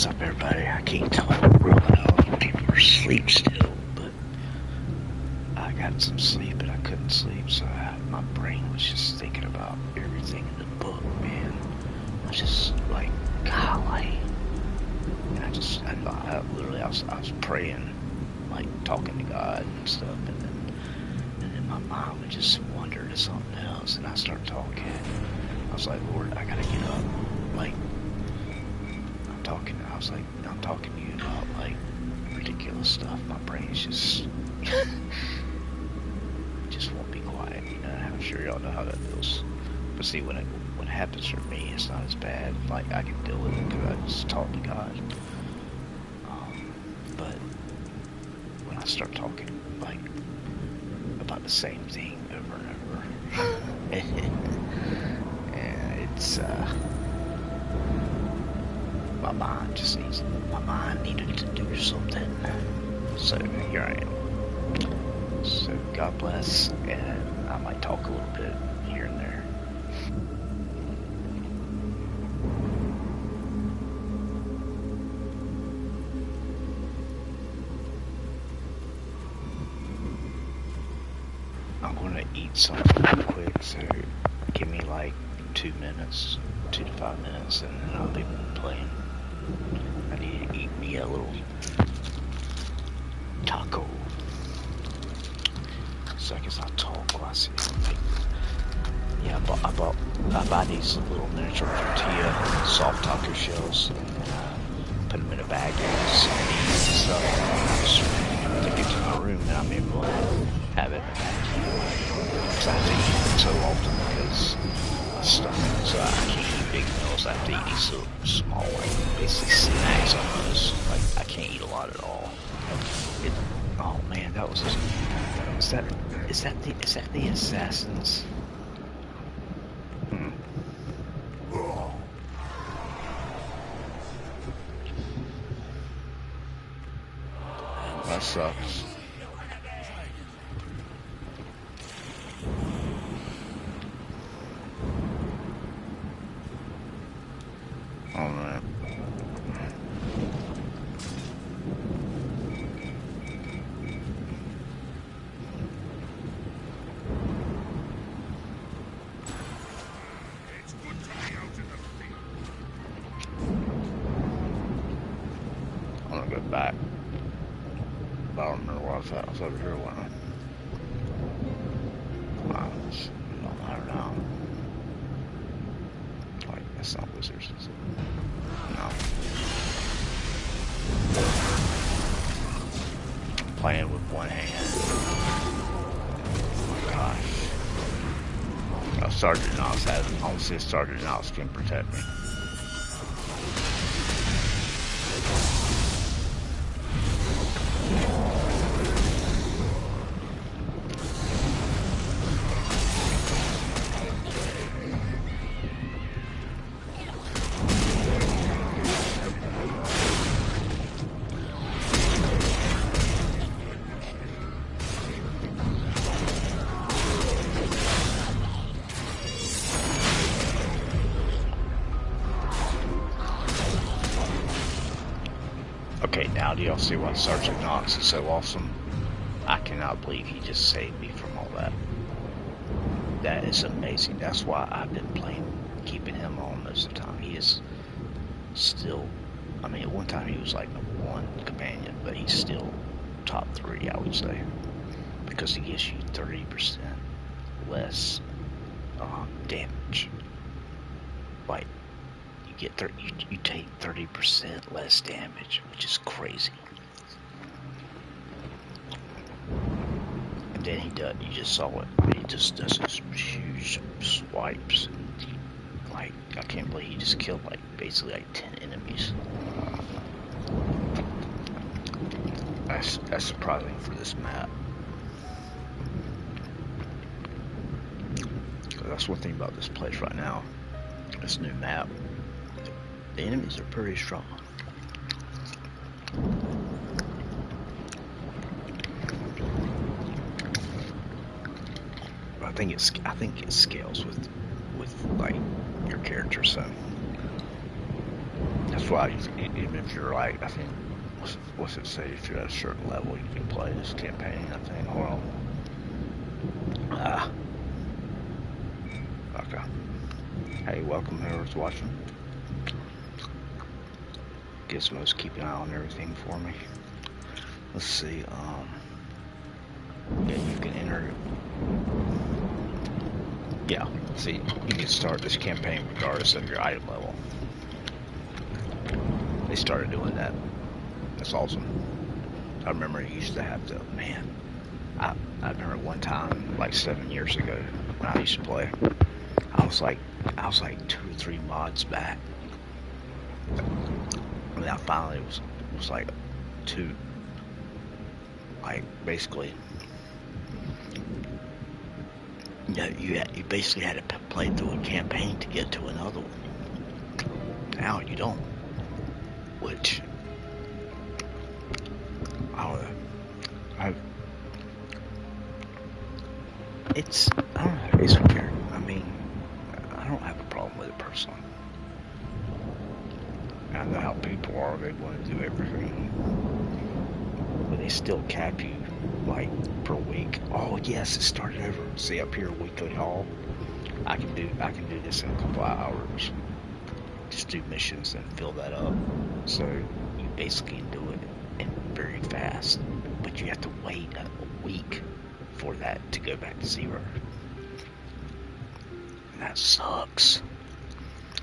What's up, everybody? I can't talk real loud. People are asleep still, but I got some sleep and I couldn't sleep, so my brain was just thinking about everything in the book, man. I was just like, golly. And I was praying, like talking to God and stuff, and then my mind would just wander to something else, and I start talking. I was like, Lord, I gotta get up. Like, I'm talking to you about like ridiculous stuff. My brain's just won't be quiet, you know. I'm sure y'all know how that feels. But see, when it happens for me, it's not as bad. Like, I can deal with it because I just talk to God. But when I start talking like about the same thing over and over, and it's my mind needed to do something. So here I am. So God bless, and I might talk a little bit here and there. I'm gonna eat something real quick, so give me like 2 minutes, 2 to 5 minutes, and then I'll be playing. I need to eat me a little taco. So I guess I'll talk while I see something. Yeah, I buy these little miniature tortilla soft taco shells, and put them in a bag and stuff. And I just take it to my room, and I'm able to have it in a bag. Because I have to eat it so often because my stomach, so I can't eat big meals. I have to eat these little small, like basically snacks almost. Like, I can't eat a lot at all. Oh man, that was just, is that the assassins? That sucks. Oh man. I'm gonna go back. I don't remember what I was at. I was over here, wasn't I? Don't matter now. Like, that's not wizards, is it? No. I'm playing with one hand. Oh my gosh. Sergeant Knox has, honestly, Sergeant Knox can protect me. Okay, now do y'all see why Sergeant Knox is so awesome? I cannot believe he just saved me from all that. That is amazing. That's why I've been playing, keeping him on most of the time. He is still, I mean, at one time he was like #1 companion, but he's still top 3, I would say. Because he gives you 30% less damage. Like, you take 30% less damage, which is crazy. And then you just saw it. He just does this huge swipes. Like, I can't believe he just killed like basically like 10 enemies. That's surprising for this map. That's one thing about this place right now. This new map. The enemies are pretty strong. I think it scales with like your character, so That's why even if you're like, I think, what's it say? If you're at a certain level, you can play this campaign. I think. Hold on. Okay. Hey, welcome whoever's watching. Gizmo's keeping an eye on everything for me. Let's see. Yeah, you can enter. Yeah, see, you can start this campaign regardless of your item level. They started doing that. That's awesome. I remember I used to have to, man, I remember one time, like 7 years ago, when I used to play, I was like 2 or 3 mods back. And I finally was like 2, like basically, you basically had to play through a campaign to get to another one. Now you don't, which I don't know. I don't know. It's weird. I mean, I don't have a problem with it personally. I know how people are. They want to do everything, but they still cap you like per week. Oh yes, it started over. See up here, weekly haul. I can do this in a couple of hours. Just do missions and fill that up. So you basically can do it very fast, but you have to wait a week for that to go back to 0. And that sucks.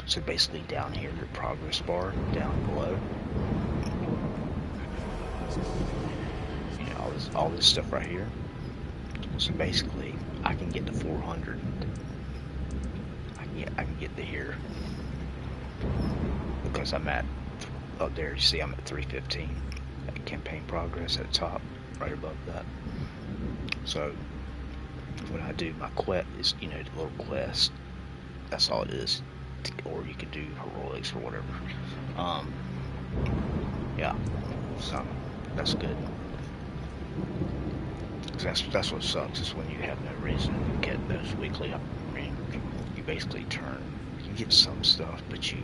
So basically down here, your progress bar down below, you know, all this stuff right here. So basically, I can get to 400. I can get to here because I'm at up there. You see, I'm at 315. That campaign progress at the top, right above that. So when I do my quest, is the little quest. That's all it is. Or you can do heroics or whatever. Yeah. So that's good. That's what sucks is when you have no reason to get those weekly. I mean, you basically you get some stuff, but you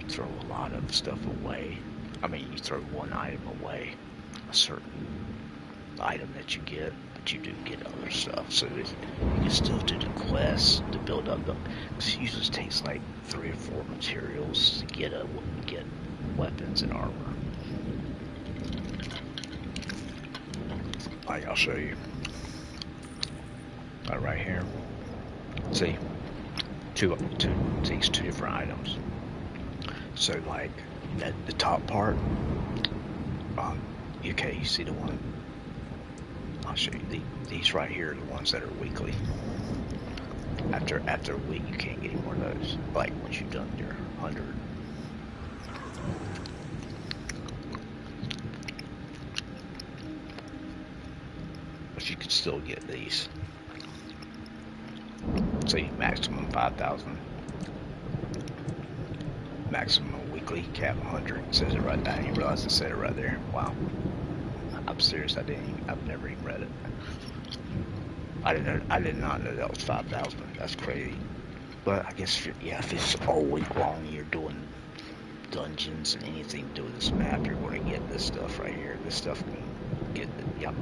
throw a lot of stuff away. I mean, you throw one item away, a certain item that you get, but you do get other stuff. So you can still do the quests to build up them. It usually takes like 3 or 4 materials to get weapons and armor. Like, I'll show you. Right here. See, takes 2 different items. So like the top part, okay, you see the one. I'll show you these right here are the ones that are weekly. After a week, you can't get any more of those. Like once you've done your 100. But you can still get these. So you maximum 5,000. Maximum weekly cap 100. It says it right there. I didn't realize it said it right there. Wow. I'm serious. I've never even read it. I did not know that was 5,000. That's crazy. But I guess if it's all week long, you're doing dungeons and anything to do with this map, you're going to get this stuff right here. This stuff can get. I'm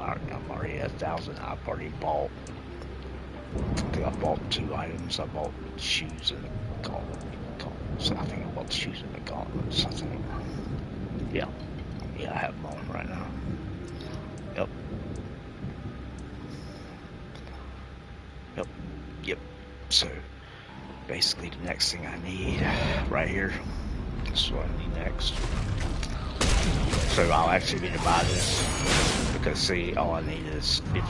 already at 1,000. I've already bought. I think I bought 2 items. I bought shoes and a gauntlet. So I think I bought the shoes and the gauntlets. I think. Yeah, I have them on right now. Yep. So basically, the next thing I need right here. This is what I need next. So I'll actually need to buy this because see, all I need is 50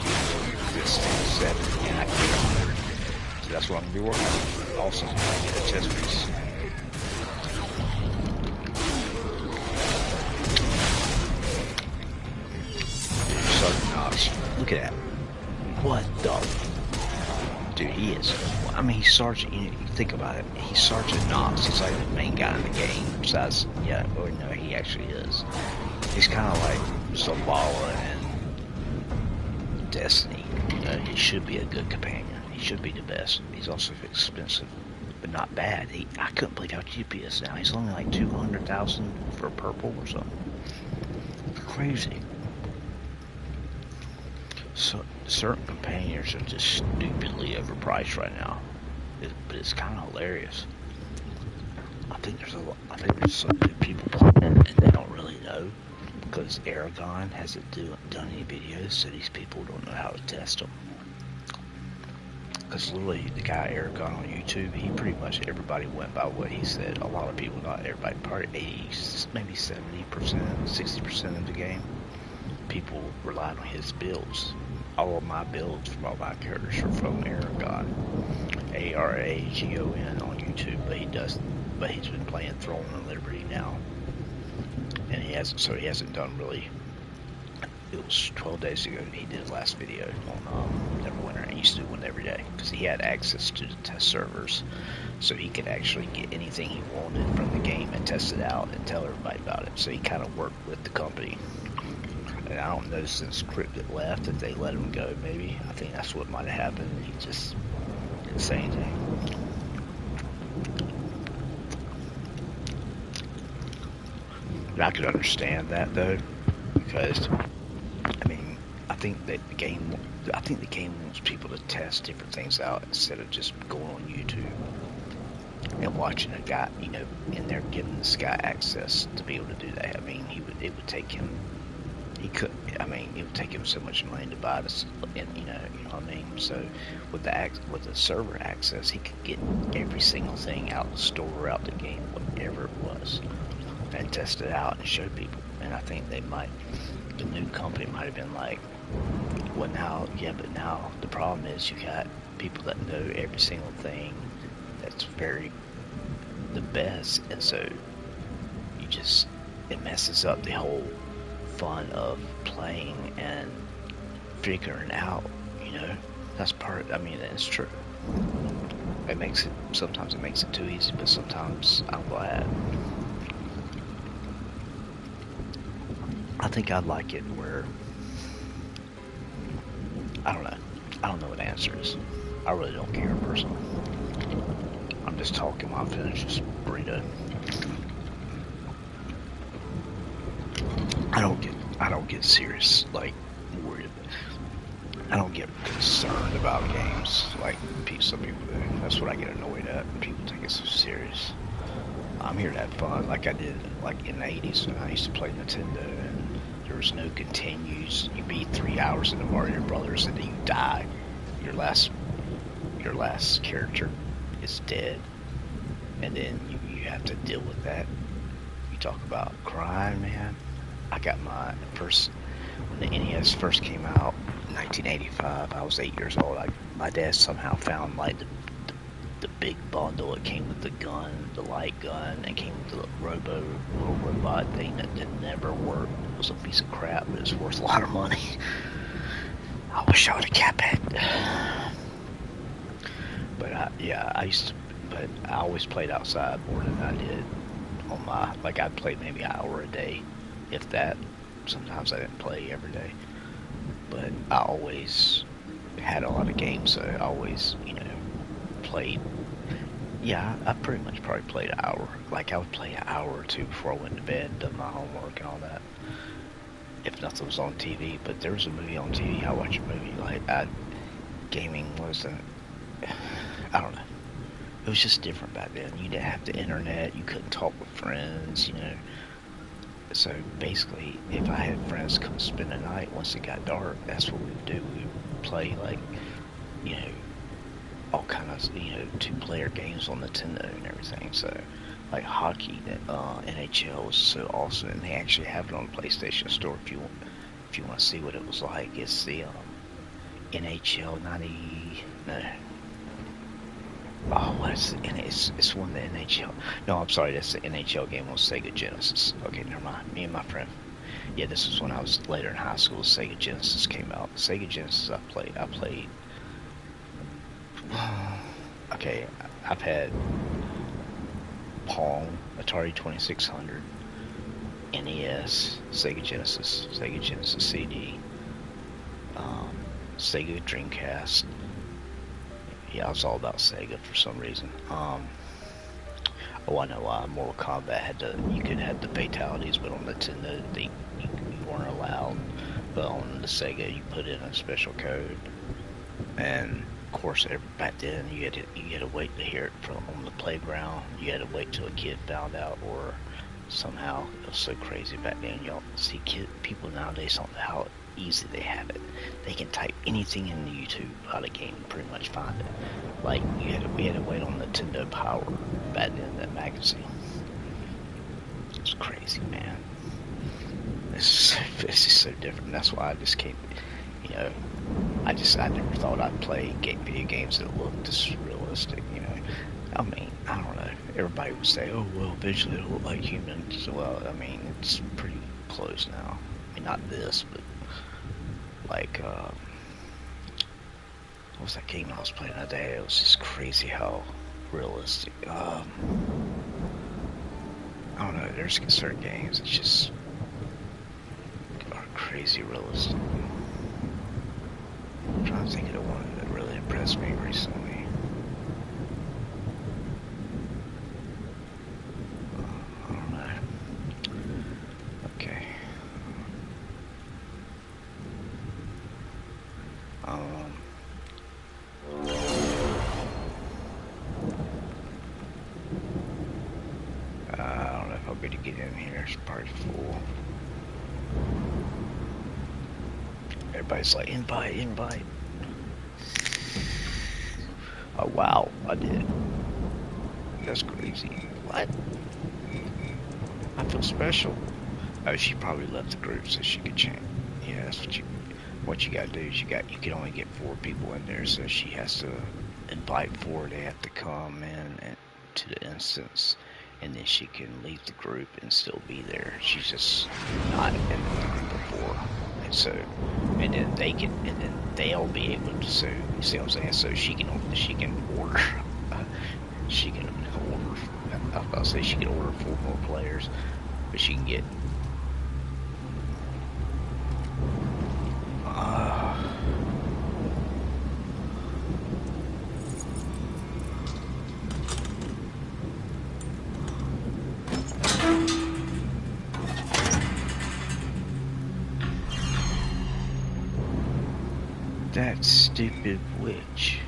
this 7 and I can get 100. So that's what I'm gonna be working on. Also, I get a chest piece. Look at that. What the? Dude, he is. I mean, he's Sergeant. You think about it. He's Sergeant Knox. He's like the main guy in the game. Besides, yeah, or no, he actually is. He's kind of like Zavala and Destiny. He should be a good companion. He should be the best. He's also expensive. but not bad. I couldn't believe how cheap he is now. He's only like 200,000 for purple or something. Crazy. So certain companions are just stupidly overpriced right now, but it's kind of hilarious. I think there's some new people playing and they don't really know because Aragon hasn't done any videos, so these people don't know how to test them. Because literally, the guy Aragon on YouTube, he pretty much everybody went by what he said. A lot of people, not everybody, probably 80, maybe 70%, 60% of the game, people relied on his builds. All of my builds from all my characters are from Aragon, Aragon on YouTube, but he's been playing Throne and Liberty now, and he hasn't done really. It was 12 days ago he did his last video on Neverwinter, and he used to do one every day because he had access to the test servers, so he could actually get anything he wanted from the game and test it out and tell everybody about it. So he kind of worked with the company. And I don't know, since Cryptid left, if they let him go, maybe. I think that's what might have happened. He just didn't say anything. And I could understand that, though, because, I mean, I think the game wants people to test different things out instead of just going on YouTube and watching a guy, you know, in there giving this guy access to be able to do that. I mean, it would take him so much money to buy this, and you know what I mean. So with the server access, he could get every single thing out the store, out the game, whatever it was, and test it out and show people. And I think the new company might have been like, well, now the problem is you got people that know every single thing that's the best, and so it messes up the whole fun of playing and figuring out, you know. That's it's true. Sometimes it makes it too easy, but sometimes I'm glad. I think I'd like it where, I don't know what the answer is. I really don't care personally. I'm just talking while I finish this burrito. I don't get serious, like, worried. I don't get concerned about games like some people do. That's what I get annoyed at. People take it so serious. I'm here to have fun, like I did, like in the 80s when I used to play Nintendo, and there was no continues. You beat 3 hours into Mario Brothers, and then you die. Your last character is dead, and then you have to deal with that. You talk about crying, man. I got my first, when the NES first came out in 1985, I was 8 years old. My dad somehow found like the big bundle. It came with the gun, the light gun, and came with the little robot thing that never worked. It was a piece of crap, but it was worth a lot of money. I wish I would have kept it. But I always played outside more than I did on I'd play maybe an hour a day, if that. Sometimes I didn't play every day, but I always had a lot of games, so I always, played. Yeah, I pretty much probably played an hour. Like, I would play an hour or two before I went to bed, done my homework and all that, if nothing was on TV. But there was a movie on TV, I watched a movie. Gaming wasn't, I don't know, it was just different back then. You didn't have the internet, you couldn't talk with friends, So basically, if I had friends come spend the night, once it got dark, that's what we would do. We would play, all kind of, 2-player games on Nintendo and everything. So, like hockey, NHL was so awesome, and they actually have it on the PlayStation Store if you want to see what it was like. It's the NHL 90. No. Oh, what is it? It's one of the NHL. No, I'm sorry, that's the NHL game on Sega Genesis. Okay, never mind. Me and my friend. Yeah, this was when I was later in high school. Sega Genesis came out. Sega Genesis I played. Okay, I've had Pong, Atari 2600, NES, Sega Genesis CD, Sega Dreamcast. Yeah, I was all about Sega for some reason. Oh, I know why. Mortal Kombat had you could have the fatalities, but on the Nintendo, you weren't allowed. But on the Sega, you put in a special code, and of course, back then you had to wait to hear it from on the playground. You had to wait till a kid found out, or somehow it was so crazy back then. Y'all see, people nowadays don't know how easy they have it. They can type anything into YouTube about a game and pretty much find it. Like we had to wait on Nintendo Power back then, that magazine. It's crazy, man. This is so different. That's why I just can't, you know, I never thought I'd play video games that looked this realistic, you know. I mean, I don't know. Everybody would say, oh, well, eventually it'll look like humans. Well, I mean, it's pretty close now. I mean, not this, but like, what was that game I was playing that day? It was just crazy how realistic. I don't know. There's certain games that just are crazy realistic. I'm trying to think of the one that really impressed me recently. I don't know. Okay. I don't know if I'll be able to get in here. It's probably full. Everybody's like, invite. Oh, wow, I did. That's crazy. What? I feel special. Oh, she probably left the group so she could change. Yeah, that's what you gotta do is you can only get 4 people in there, so she has to invite 4. They have to come in and to the instance, and then she can leave the group and still be there. She's just not in the group before. And so, and then they'll be able to, so, you see what I'm saying? So she can order, she can order, I was about to say she can order 4 more players, but she can get, that stupid witch.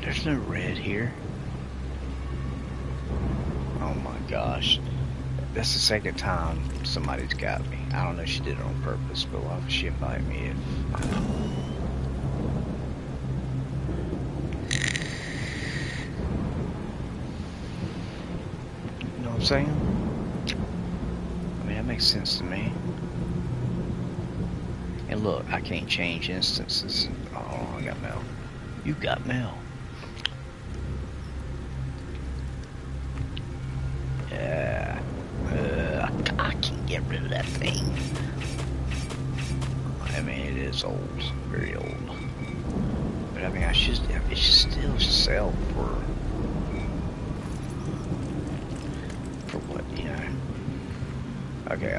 There's no red here. Oh my gosh. That's the second time somebody's got me. I don't know if she did it on purpose, but why would she invite me if... You know what I'm saying? I mean, that makes sense to me. And look, I can't change instances. Oh, I got mail. You got mail. Yeah. I can't get rid of that thing. I mean, it is old. Very old. But I mean, it should still sell for what, you know. Okay,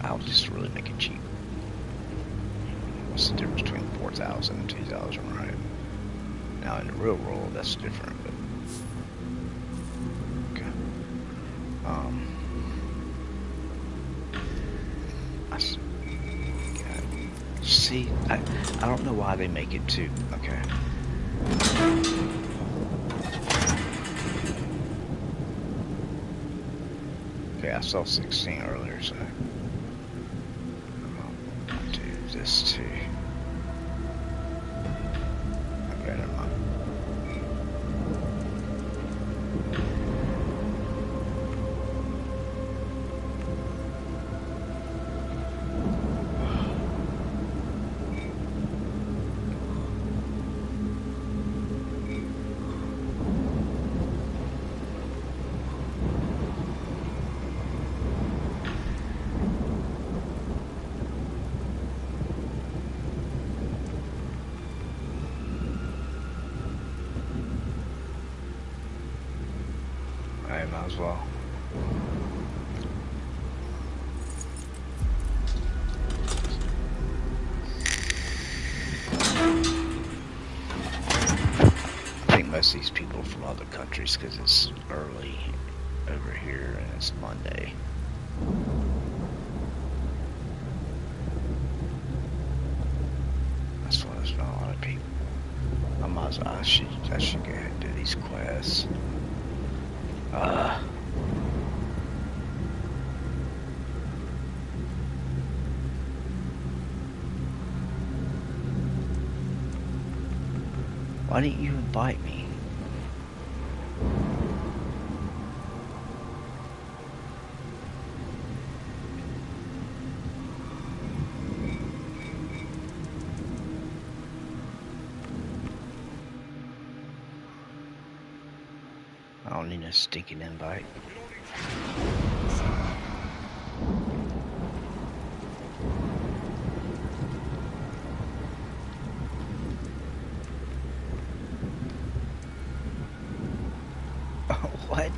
I'll just really make it cheap. What's the difference between 4,000 and 2,000, right? Now in the real world, that's different. But okay. See, I don't know why they make it too. Okay. Okay, I saw 16 earlier, so I'll do this too. Okay, never mind. I might as well. request these people from other countries because it's early over here and it's Monday. That's why there's not a lot of people. I should go ahead and do these quests. Why didn't you invite me? I don't need a stinking invite. What?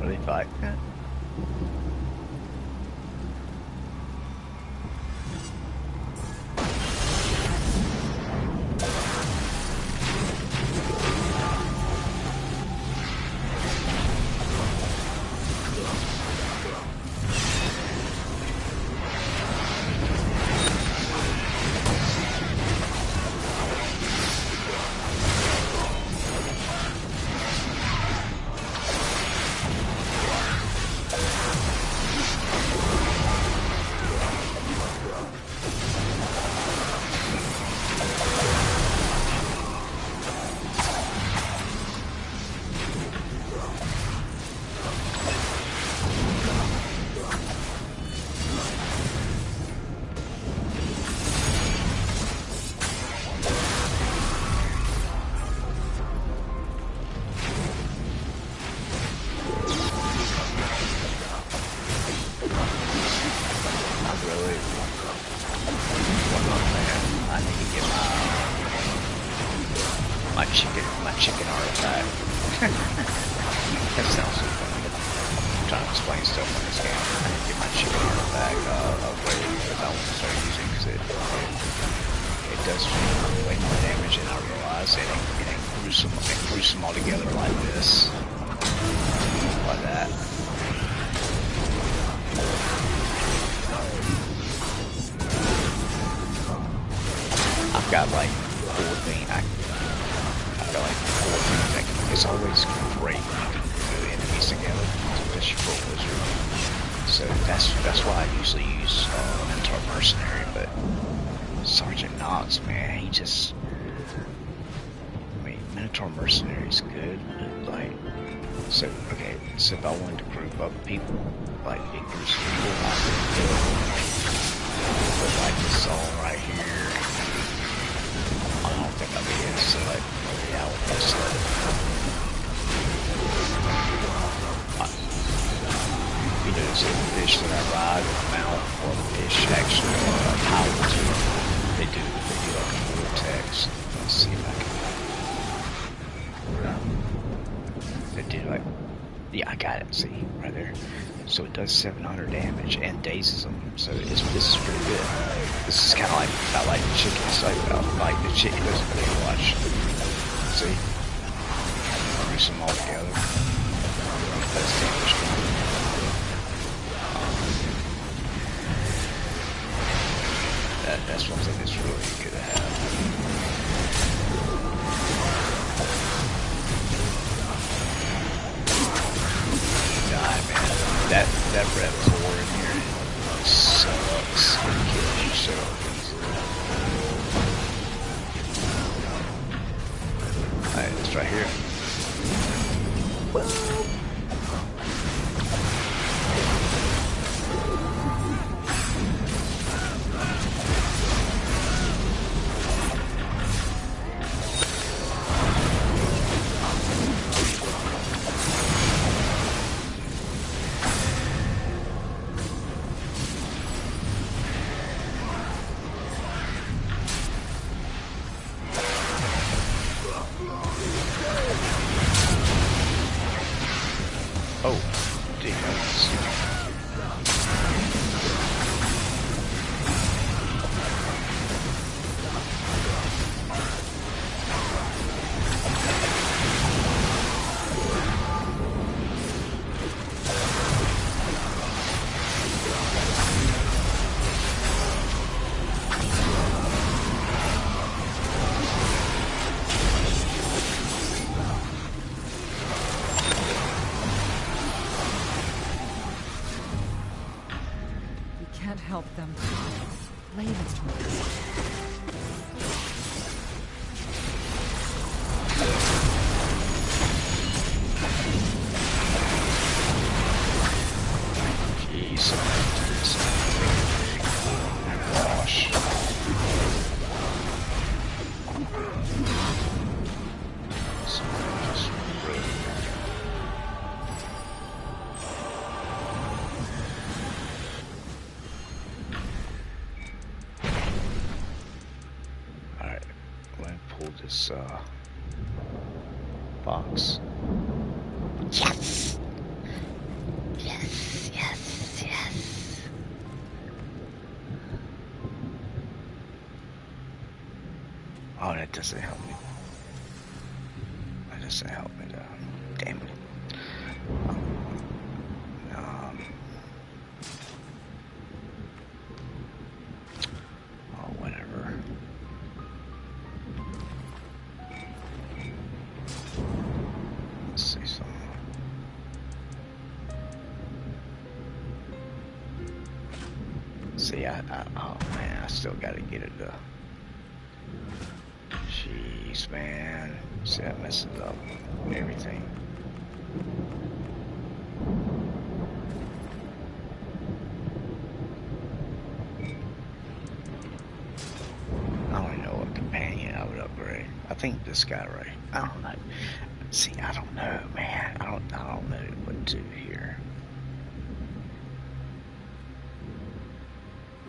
Are they fighting that? My chicken artifact. That sounds so funny. I'm trying to explain stuff in this game. I need to get my chicken artifact upgraded because I want to start using because it does way more damage than I realize. It ain't gruesome altogether like this. Like that. I've got like 4 things. I've got like 4 things that can, it's always great when you can put enemies together, especially for a wizard. So that's why I usually use Minotaur Mercenary, but Sergeant Knox, man, he just, I mean, Minotaur Mercenary is good, but like, so if I wanted to group up people, like big groups of people, I could put like this zone right here. I don't think I'll be able to select. Yeah, I would select it. You know, so the fish that I ride with mount, or the fish actually power to it. They do like a vortex. Let's see if I can. They do like, yeah, I got it. See right there. So it does 700 damage and dazes them. So this is pretty good. This is kind of like I like the chicken. It's like the chicken doesn't really watch. See, grease them all together. That's damage. That's one thing that's really good to have. God, man, that red floor in here sucks. It kills you so easily. Alright, it's right here. Well. help them. Lay this to me. This box. Yes! Yes, yes, yes. Oh, that doesn't help me. That doesn't help me though. Damn it. Oh, whatever. Let's see something. See, oh man, I still gotta get it to. Jeez, man. See, that messes up everything. I don't know what companion I would upgrade. I think this guy, right? I don't know. See, I don't know, man. I don't know what to do here.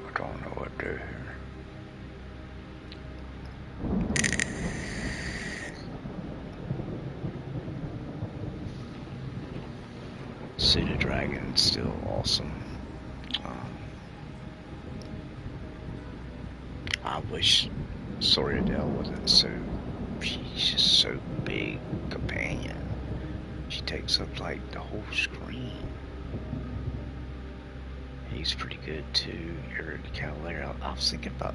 I don't know what to do here. Suited Dragon, still awesome. I wish Soriadel wasn't so. She's just so big, companion. She takes up like the whole screen. He's pretty good too. Eric Cavalier. I was thinking about.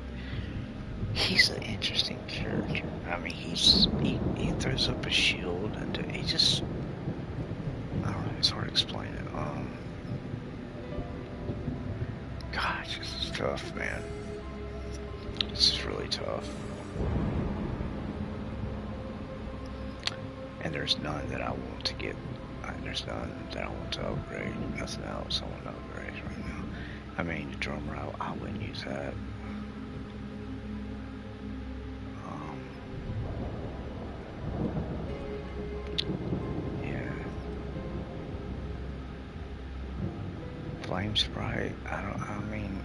He's an interesting character. I mean, he throws up a shield and he just. I don't know. It's hard to explain it. Gosh, this is tough, man. This is really tough. And there's none that I want to get. There's none that I want to upgrade. Nothing else I want to upgrade right now. I mean, the drummer, I wouldn't use that. Yeah. Flame Sprite, I mean...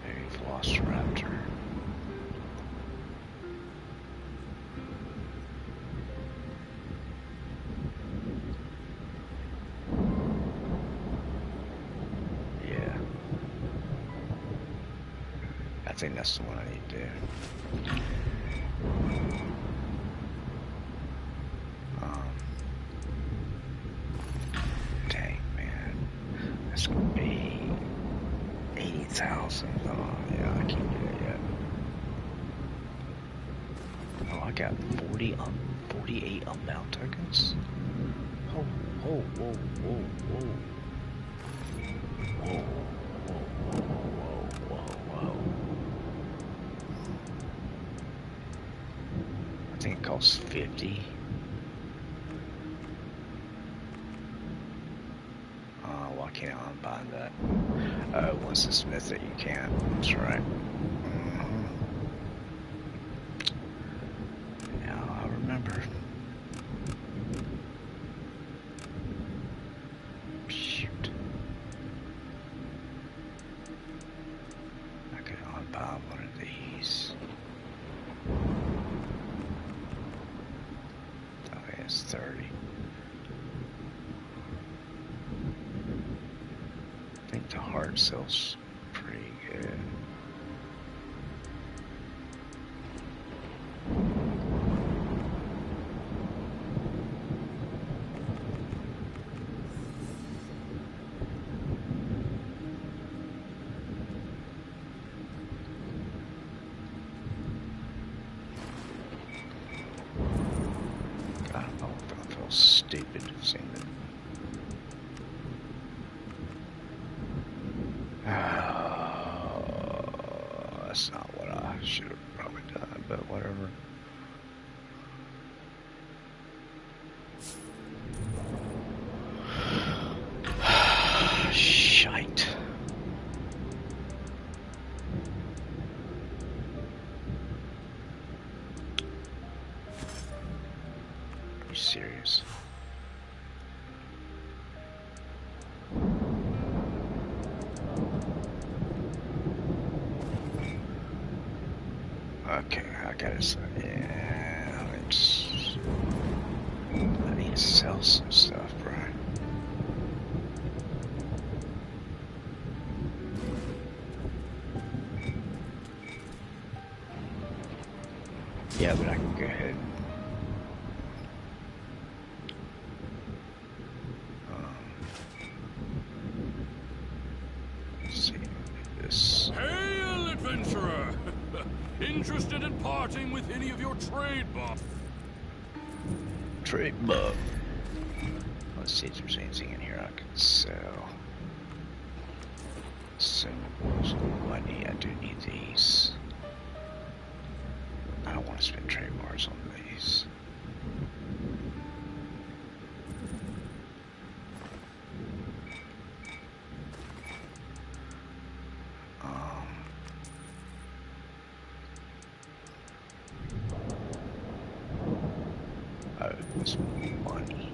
Maybe Velociraptor. Yeah. I think that's the one I need to do. Dang, man. That's gonna be 80,000. Oh, yeah, I can't do that yet. Oh, I got 48 unbound tokens. Oh, whoa, whoa, whoa, whoa. Whoa, whoa, whoa, whoa, whoa. I think it costs 50. Why can't I unbind that? Once it's smith it, you can't. That's right. Now I remember. Shoot. I could unbind one of these. Okay, it's 30. I think the hard sells pretty good. God, I feel stupid seeing That's not what I should have probably done, but whatever. Shite. Are you serious? Okay, I gotta say, yeah, I need to sell some stuff, bro. Yeah, but I can go ahead. Let's see this. Hail, adventurer! Interested in parting with any of your trade buff? Trade buff. Let's see if there's anything in here I can sell. Symbols, money. I do need these. I don't want to spend trade bars on these. Oh, this money.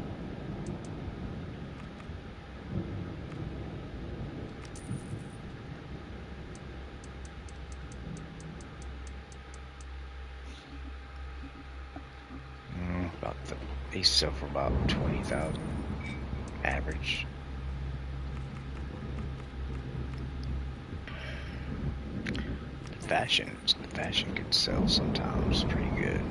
These sell for about 20,000 average. The fashion can sell sometimes pretty good.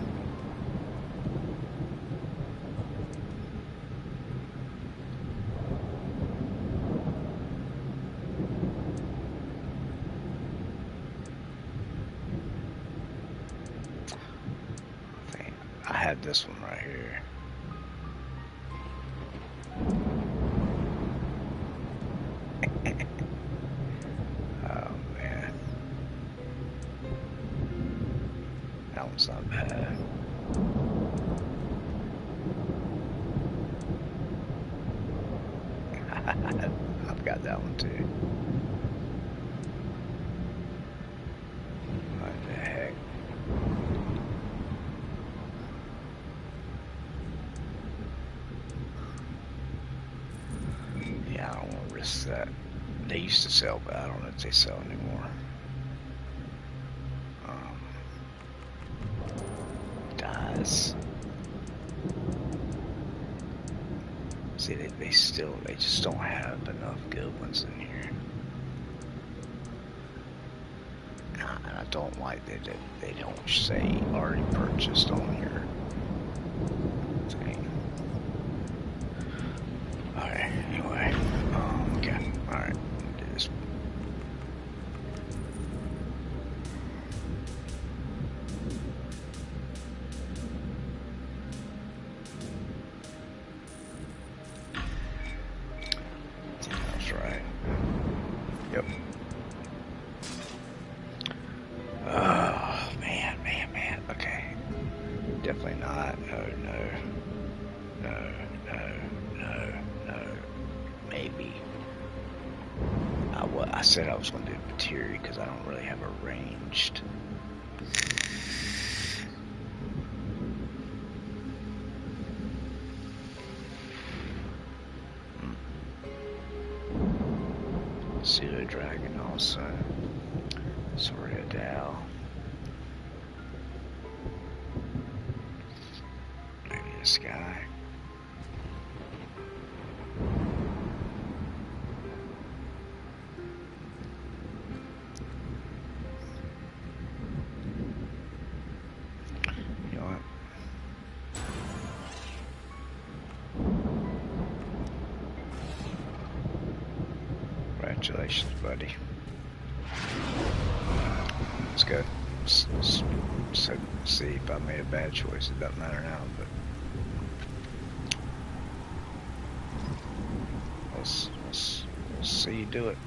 I had this one right here. Oh man, that one's not bad. I've got that one too. What the heck? Yeah, I don't want to risk that. They used to sell, but I don't know if they sell anymore. Dies. See, they just don't have enough good ones in here. And I don't like that they don't say already purchased on here. Thing. Alright, anyway. Okay, alright. Do this. That's right. Yep. Oh, man. Okay. Definitely not. No. Maybe. I said I was going to do materia because I don't really have a ranged. Pseudo dragon also. Sorry, a Dow. Maybe this guy. You know what? Congratulations, buddy. Let's go. So, see if I made a bad choice. It doesn't matter now, but we'll see you do it.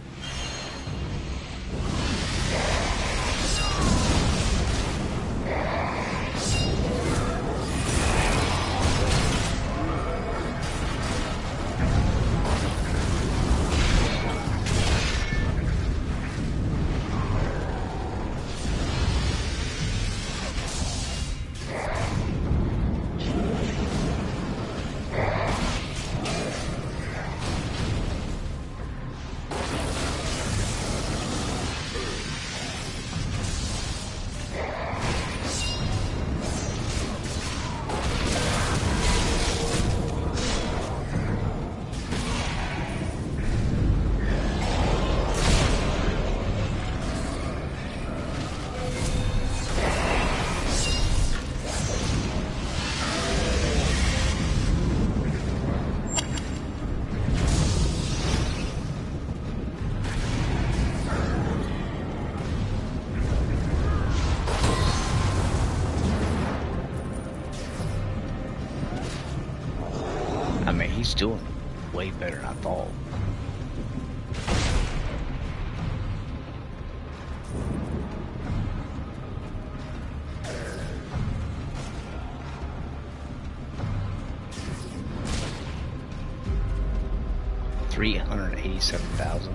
He's doing way better than I thought. $387,000.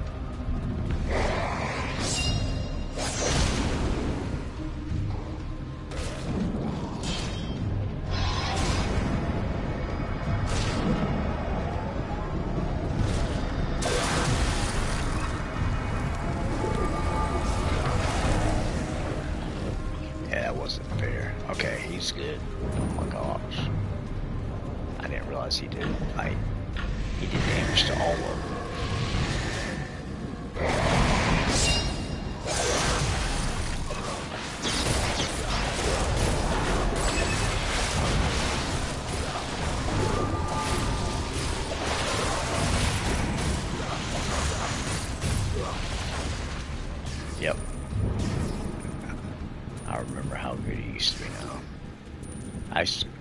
Yeah, that wasn't fair. Okay, he's good. Oh my gosh. I didn't realize he did. He did damage to all of them. Yep. I remember how good he used to be now.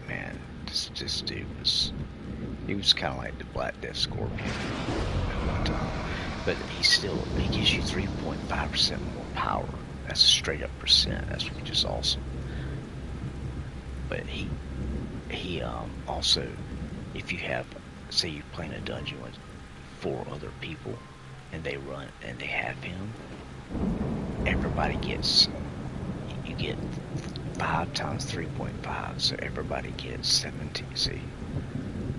Man, this dude was, he was kind of like the Black Death Scorpion at one time. But he gives you 3.5% more power. That's a straight up percent. That's just awesome. But he also, if you have, say you're playing a dungeon with 4 other people, and they have him, everybody gets, you get 5 times 3.5, so everybody gets 17. See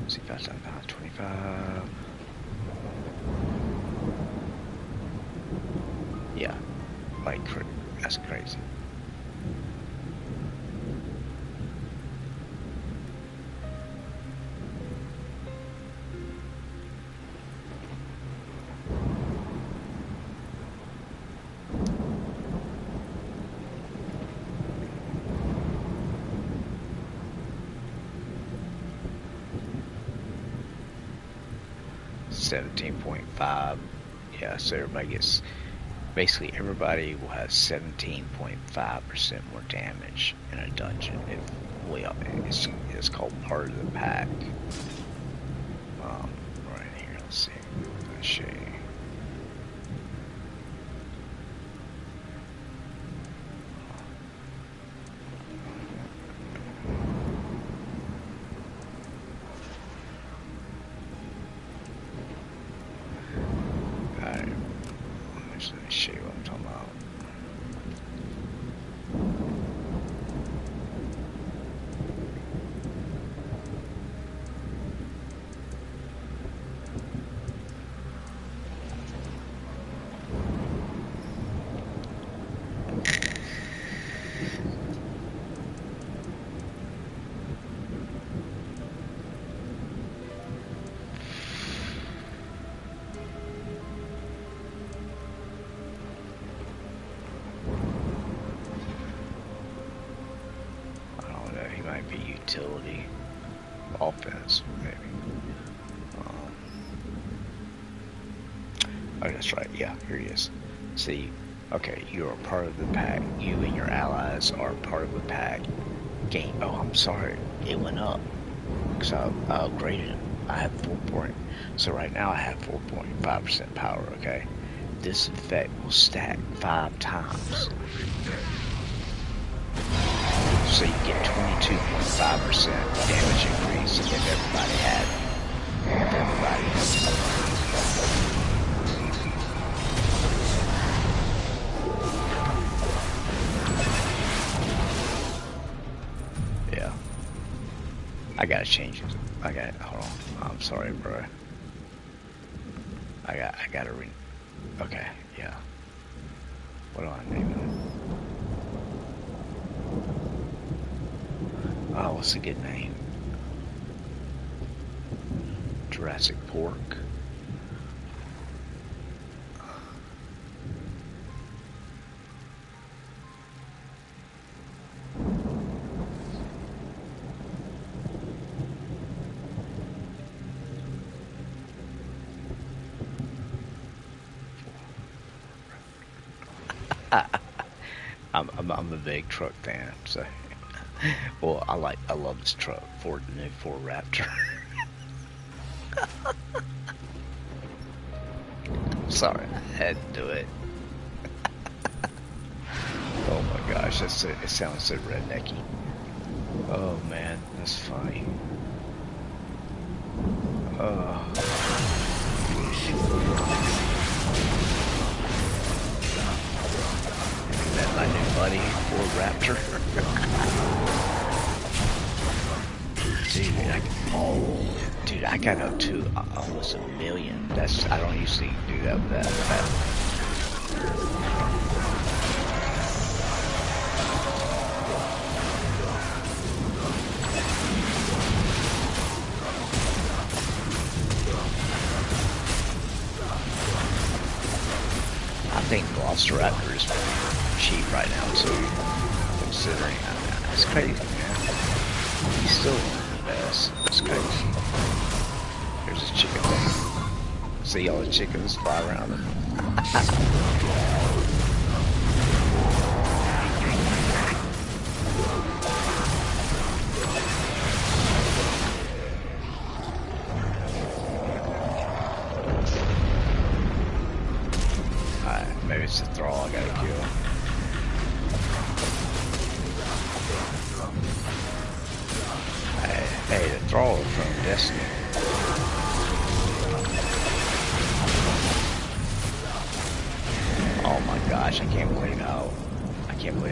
5 times 5, 25. Yeah, like that's crazy. $17.5. Yeah, so everybody gets, basically everybody will have 17.5% more damage in a dungeon if it's called part of the pack. Right here, let's see. Let's show you. Let me show you what I'm talking about. Be utility, offense, maybe. Oh, that's right. Yeah, here he is. See, okay, you are part of the pack. You and your allies are part of the pack. Gain. Oh, I'm sorry. It went up because I upgraded him. I have 4. So right now I have 4.5% power. Okay, this effect will stack 5 times. So you get 22.5% damage increase if everybody had. Yeah. I gotta change it. Hold on. I'm sorry, bro. I gotta okay, yeah. What do I name it? Oh, what's a good name? Jurassic Pork. I'm a big truck fan, so. Well, I love this truck, the new Ford Raptor. Sorry, I had to do it. Oh my gosh, it sounds so rednecky. Oh man, that's funny. Met my new buddy, Ford Raptor. Dude, I got up to almost 1 million. I don't usually do that with that. I think Velociraptor is cheap right now too, considering it's crazy, man. He's still one of the best. It's crazy. There's this chicken thing. See all the chickens fly around him. Maybe it's the thrall I gotta kill. Hey, the thrall from Destiny. Oh my gosh, I can't believe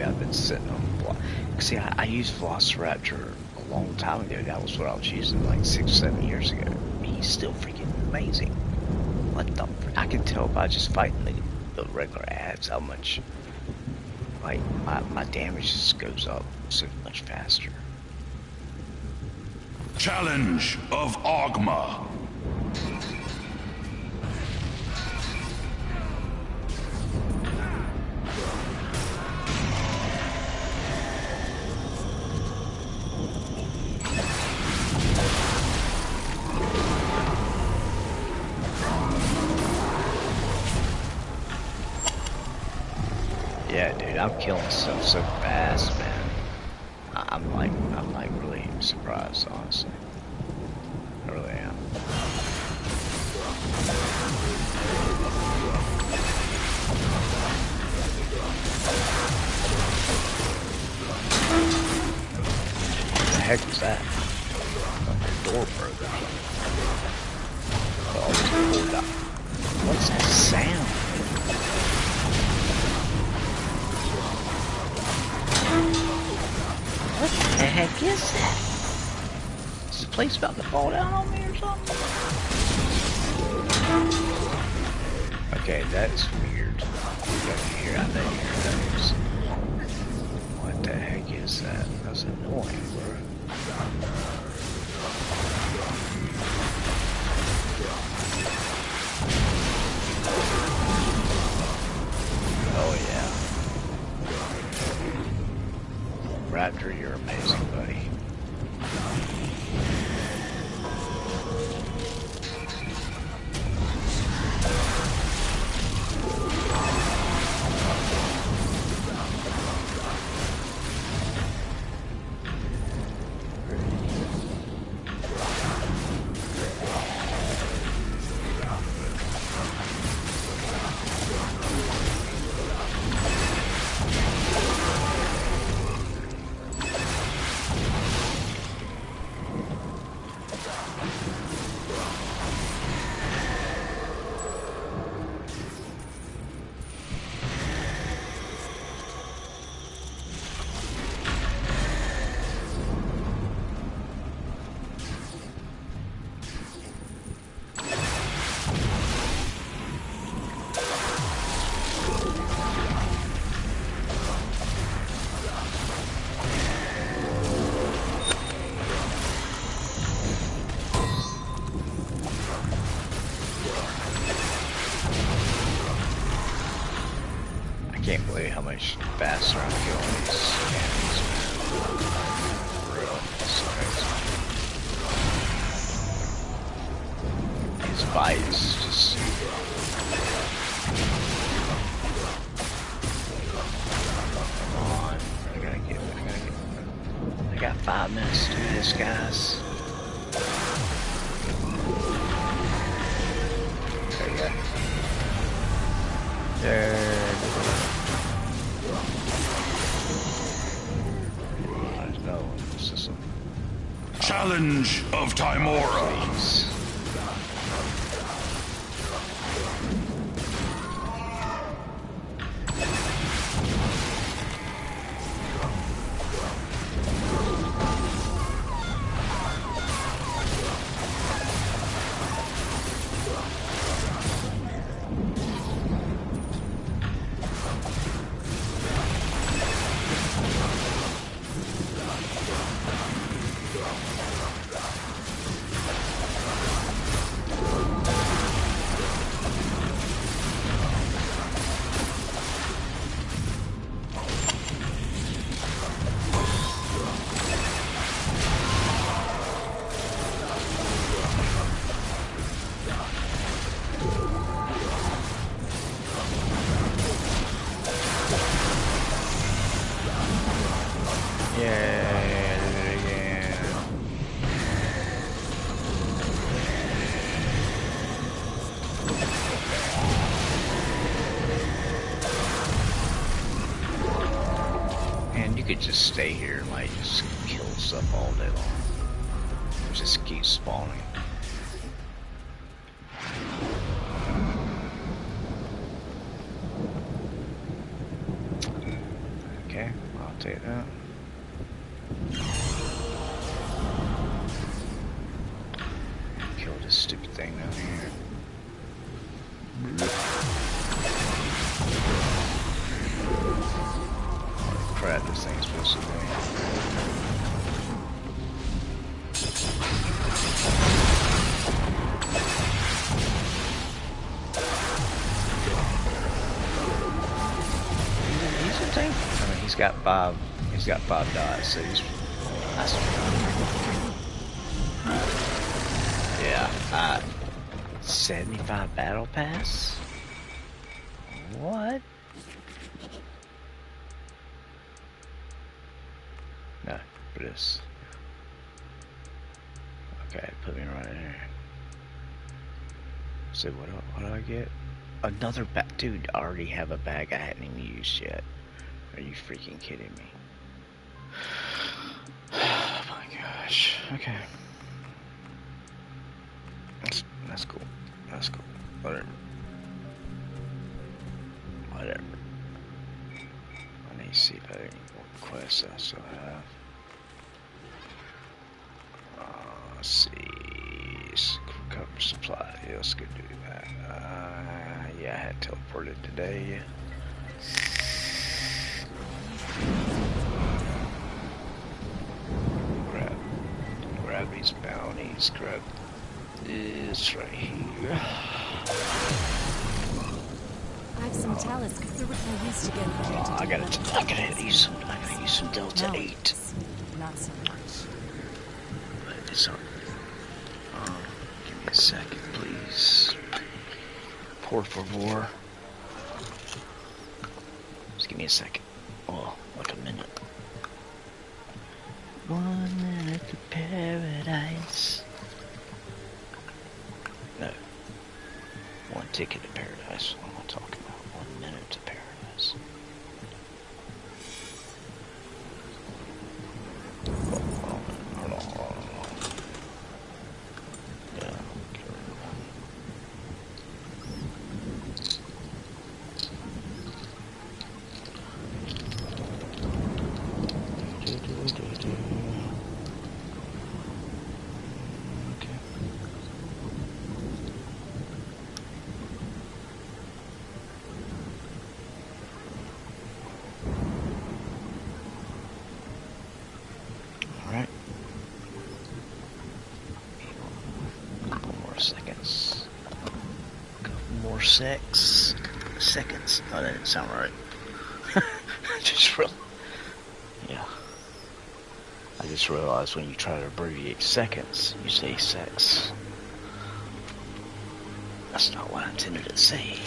I've been sitting on the block. See, I used Velociraptor a long time ago. That was what I was using like 6 or 7 years ago. He's still freaking amazing. What the? I can tell by just fighting the regular ads how much, like, my damage just goes up so much faster. Challenge of Ogma. Yeah, dude, I'm killing stuff so fast, man. I'm like really surprised, honestly. I really am. What the heck was that? Like a door broke or something. What's that sound? What the heck is that? Is the place about to fall down on me or something? Okay, that's weird. Here, I know you hear those. What the heck is that? That's annoying, bro. Oh yeah. Raptor, you're amazing, buddy. I can't believe how much faster I'm killing these enemies, man. For real, it's crazy. His bites just... Come on, I got 5 minutes to do this, guys. No, this is a Challenge of Timora. please. Could just stay here and like just kill stuff all day long. Just keep spawning. Okay, I'll take that. Kill this stupid thing down here. Crap, this thing's supposed to be. He's a tank. I mean, he's got five dots, so he's that's yeah. 75 battle pass. What? No, for this. Okay, put me right there. So what do I get? Another bag. Dude, I already have a bag I hadn't even used yet. Are you freaking kidding me? Oh my gosh. Okay. That's cool. That's cool. Whatever. Whatever. I need to see if I have any more quests I still have. Let's see. Recover supply. Yeah, let's go do that. Yeah, I had teleported today. Grab these bounties. Grab this right here. I have some talents I used to get I gotta use some Delta 8. Not so much. But it's on. Give me a second, please. Por favor. Just give me a second. Oh, like a minute. 1 minute to paradise. No. 1 ticket to paradise. What am I talking about? 1 minute to paradise. Hold on. Yeah, Alright. A couple more seconds. Seconds. Oh, that didn't sound right. I just realized when you try to abbreviate seconds, you say sex. That's not what I intended to say.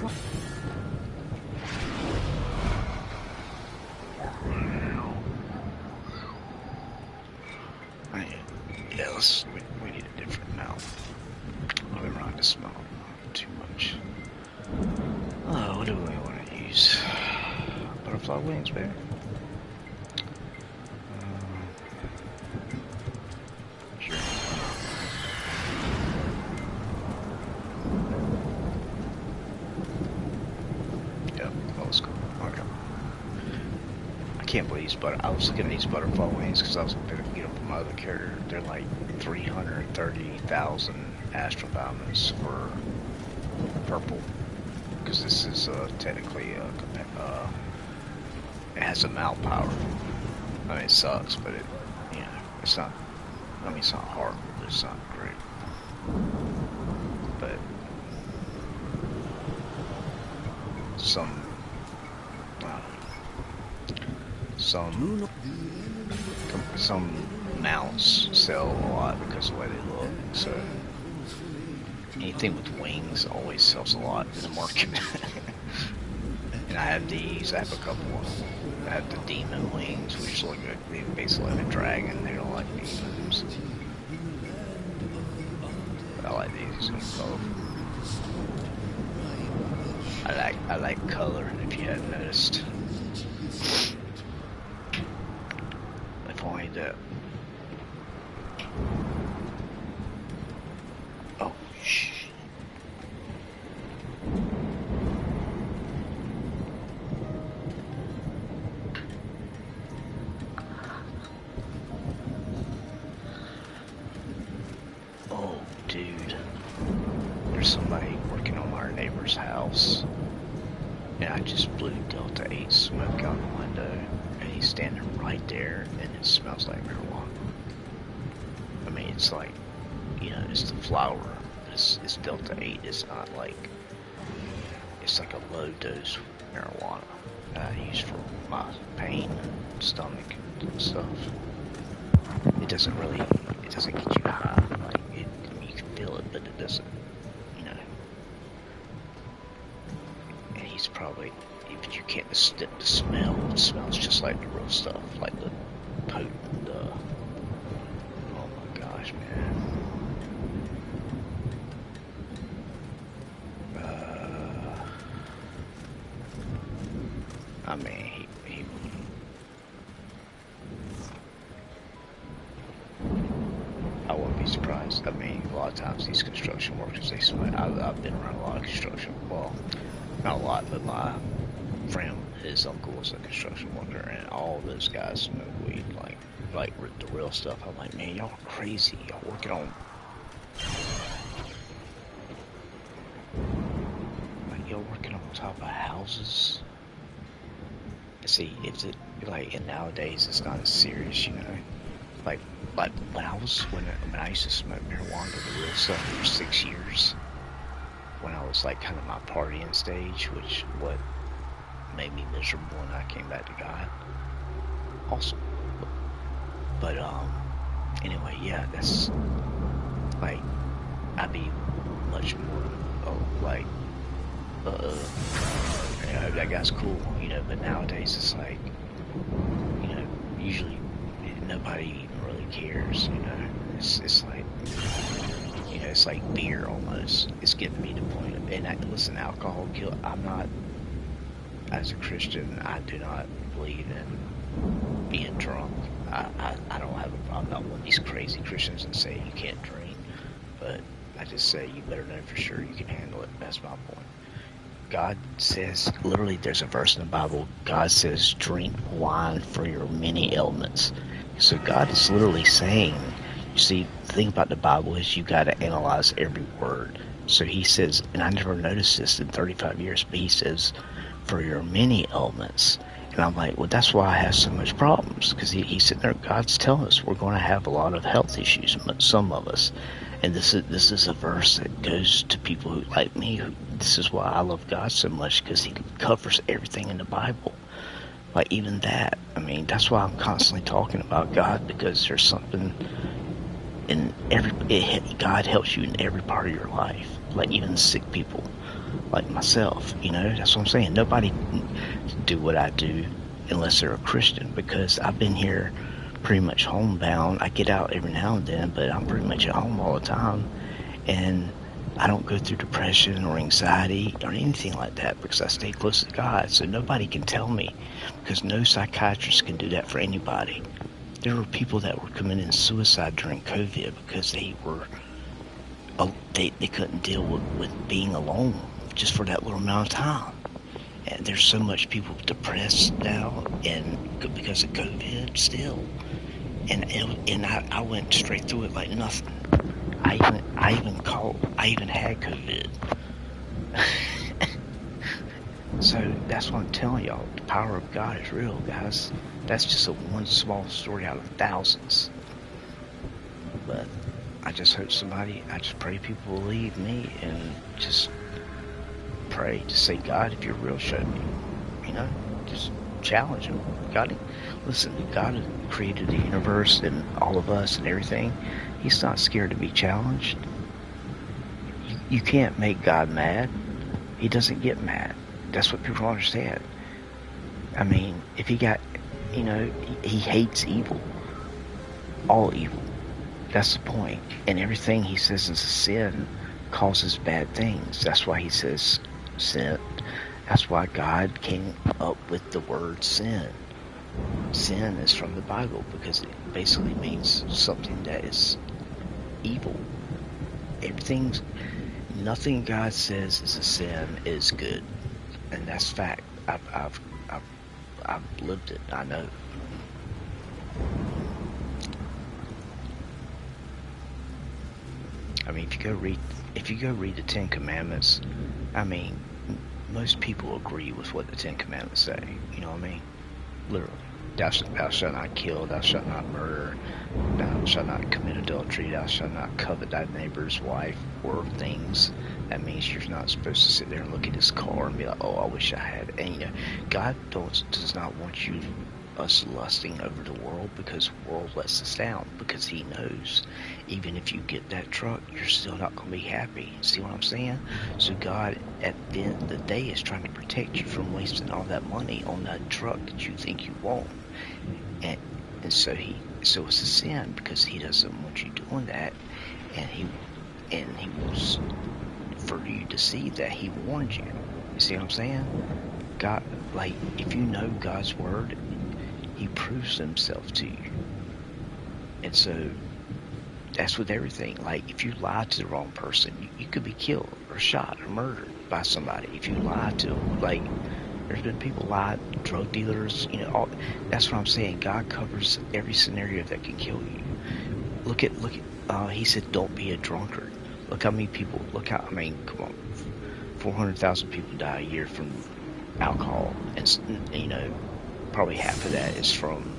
Yeah, we need a different mount. I've been riding this mount too much. Oh, what do we want to use? Butterfly wings, baby. Sure. Yep, that was cool. Okay. I can't believe these, but I was looking at these butterfly wings because I was going to get them from my other carrier. They're like 330,000 astral diamonds for purple. Because this is technically it has a mount power. I mean, it sucks, but it, you know, it's not. I mean, it's not horrible, but it's not great. But some mounts sell a lot because of the way they look. So anything with wings always sells a lot in the market. And I have these. I have a couple of them. I have the demon wings, which look like they basically like a dragon. They don't like demons. But I like these both. I like color. If you hadn't noticed, if only that. Oh shit. Oh, dude. There's somebody working on our neighbor's house. And I just blew Delta 8 smoke out the window. And he's standing right there. And it smells like marijuana. I mean, it's like, you know, it's the flower. It's Delta 8. It's not like, it's like a low dose marijuana that I use for my pain and stomach and stuff. It doesn't get you high. Like, I mean, you can feel it, but it doesn't, you know. And he's probably, but you can't the smell. It smells just like the real stuff, like the potent, oh my gosh, man. I mean, he I wouldn't be surprised. I mean, a lot of times these construction workers, they smoke. I've been around a lot of construction. Well, not a lot, but my friend, his uncle was a construction worker, and all those guys smoke weed, like the real stuff. I'm like, man, y'all are crazy. Y'all working on, like, y'all working on top of houses. See, it's like, and nowadays it's not as serious, you know. Like when I used to smoke marijuana, the real stuff, for 6 years, when I was like kind of my partying stage, which what made me miserable when I came back to God. Also, but anyway, yeah, that's like, I'd be much more like, you know, that guy's cool, you know. But nowadays it's like, you know, usually nobody even really cares, you know. It's like, you know, it's like beer almost. It's getting me to the point of, and listen, alcohol kill. I'm not, as a Christian, I do not believe in being drunk. I don't have I'm not one of these crazy Christians that say you can't drink, but I just say you better know for sure you can handle it. That's my point. God says, literally, there's a verse in the Bible, God says, drink wine for your many ailments. So God is literally saying, you see, the thing about the Bible is you got to analyze every word. So he says, and I never noticed this in 35 years, but he says, for your many ailments. And I'm like, well, that's why I have so much problems, because he's sitting there, God's telling us we're going to have a lot of health issues, some of us. And this is a verse that goes to people who, like me, this is why I love God so much, because he covers everything in the Bible. Like, even that, I mean, that's why I'm constantly talking about God, because there's something in God helps you in every part of your life, like even sick people. like myself. You know, that's what I'm saying. Nobody can do what I do unless they're a Christian, because I've been here pretty much homebound. I get out every now and then, but I'm pretty much at home all the time, and I don't go through depression or anxiety or anything like that because I stay close to God. So nobody can tell me, because no psychiatrist can do that for anybody. There were people that were committing suicide during COVID because they couldn't deal with being alone just for that little amount of time. And there's so much people depressed now, and because of COVID still. And I went straight through it like nothing. I even had COVID. So that's what I'm telling y'all. The power of God is real, guys. That's just one small story out of thousands. But I just pray people believe me, and just pray. Just say, God, if you're real, show me. You know, just challenge him. God created the universe and all of us and everything. He's not scared to be challenged. You can't make God mad. He doesn't get mad. That's what people don't understand. I mean, if he got, he hates evil. All evil. That's the point. And everything he says is a sin causes bad things. That's why he says sin. That's why God came up with the word sin. Sin is from the Bible because it basically means something that is evil. Nothing God says is a sin is good, and that's fact. I've lived it. I know. I mean, if you go read the Ten Commandments, I mean, most people agree with what the Ten Commandments say. You know what I mean? Literally. Thou shalt not kill, thou shalt not murder, thou shalt not commit adultery, thou shalt not covet thy neighbor's wife or things. That means you're not supposed to sit there and look at his car and be like, oh, I wish I had. And God does not want us lusting over the world, because the world lets us down, because he knows even if you get that truck, you're still not going to be happy. See what I'm saying? So God, at the end of the day, is trying to protect you from wasting all that money on that truck that you think you want. And so it's a sin, because he doesn't want you doing that, and he wants for you to see that he warned you. You see what I'm saying? God, like, if you know God's word, he proves himself to you. And so that's with everything. Like, if you lie to the wrong person, you could be killed or shot or murdered by somebody. If you lie to them, like, there's been people lie, drug dealers, that's what I'm saying. God covers every scenario that can kill you. Look at, he said, don't be a drunkard. Look how many people, come on, 400,000 people die a year from alcohol, and, probably half of that is from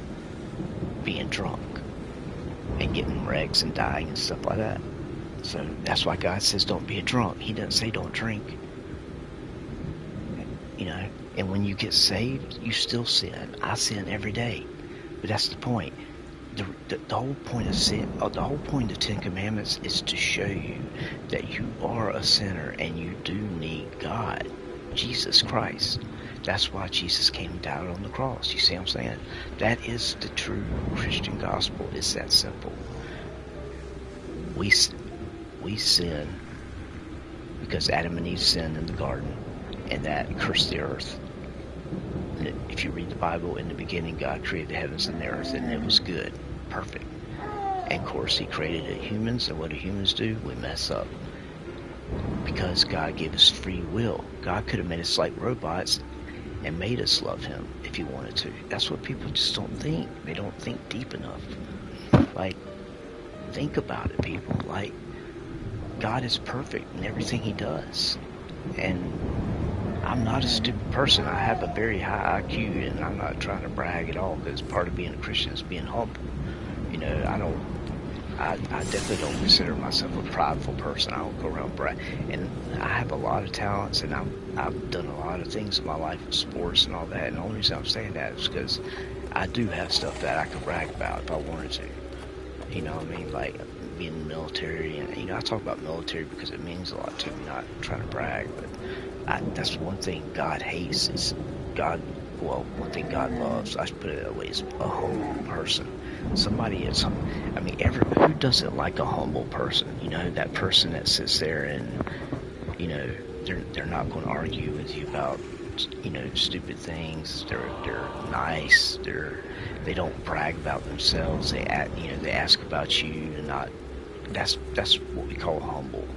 being drunk and getting wrecks and dying and stuff like that. So that's why God says don't be a drunk. He doesn't say don't drink. And when you get saved, you still sin. I sin every day. But that's the point. The whole point of sin, the whole point of the Ten Commandments is to show you that you are a sinner and you do need God, Jesus Christ. That's why Jesus came and died on the cross. You see what I'm saying? That is the true Christian gospel. It's that simple. We sin because Adam and Eve sinned in the garden, and that cursed the earth. If you read the Bible, in the beginning God created the heavens and the earth, and it was good, perfect. And of course he created the humans, and what do humans do? We mess up. Because God gave us free will. God could have made us like robots and made us love him if he wanted to. That's what people just don't think. They don't think deep enough. Like, think about it, people. Like, God is perfect in everything he does. And I'm not a stupid person. I have a very high IQ, and I'm not trying to brag at all, because part of being a Christian is being humble. I definitely don't consider myself a prideful person. I don't go around brag. And I have a lot of talents, and I've done a lot of things in my life with sports and all that. And the only reason I'm saying that is because I do have stuff that I could brag about if I wanted to. You know what I mean? Like being in the military, and I talk about military because it means a lot to me. Not trying to brag, but that's one thing God hates is one thing God loves, I should put it that way, is a humble person. Somebody is, I mean, who doesn't like a humble person? You know, that person that sits there and, you know, they're not going to argue with you about, you know, stupid things. They're nice. They don't brag about themselves. They ask about you and not. That's what we call humble.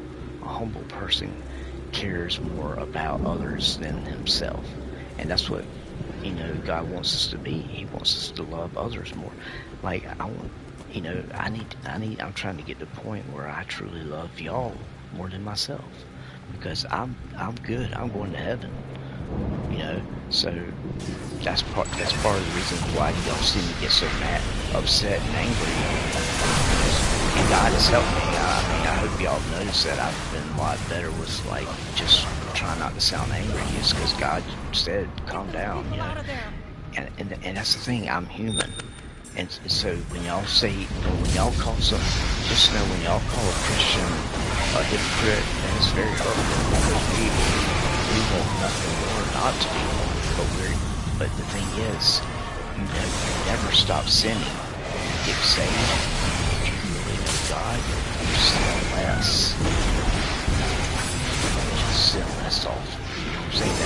A humble person cares more about others than himself, and that's what, you know, God wants us to be. He wants us to love others more. Like I'm trying to get to the point where I truly love y'all more than myself, because I'm good. I'm going to heaven. You know, so that's part of the reason why y'all see me get so mad, upset, and angry. And God has helped me. I mean, I hope y'all notice that I've been a lot better with, like, just trying not to sound angry. It's because God said, calm down, you know. And that's the thing, I'm human. And so when y'all call just know when y'all call a Christian a hypocrite, then it's very hurtful, because we want nothing more not to be one. But the thing is, you never stop sinning. You get saved. If you really know God, you sin less. Just sin less often. You know what I'm saying?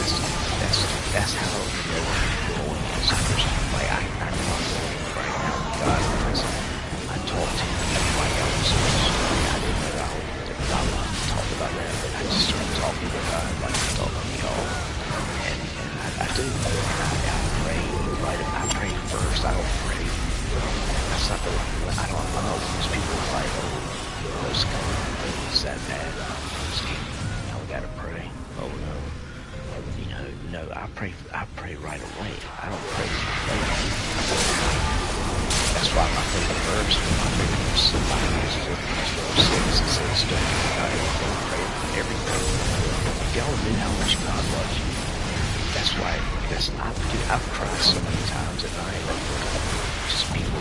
That's how going is a Christian. Like, I know I'm going right now with God, because I talked to him like I was supposed to. I didn't know I would talk about that, but I just started talking to God like I talk to y'all. And I do. I pray. I pray first. I don't pray. That's not the way. I don't know. Most people are like, oh, those kind of things that bad. Now we gotta pray. Oh no. You know, no. I pray right away. I don't pray later. That's why my favorite verse, Philippians 4:6, it says, "Don't pray everything." If y'all knew how much God loves you, that's why. I've cried so many times at night, just people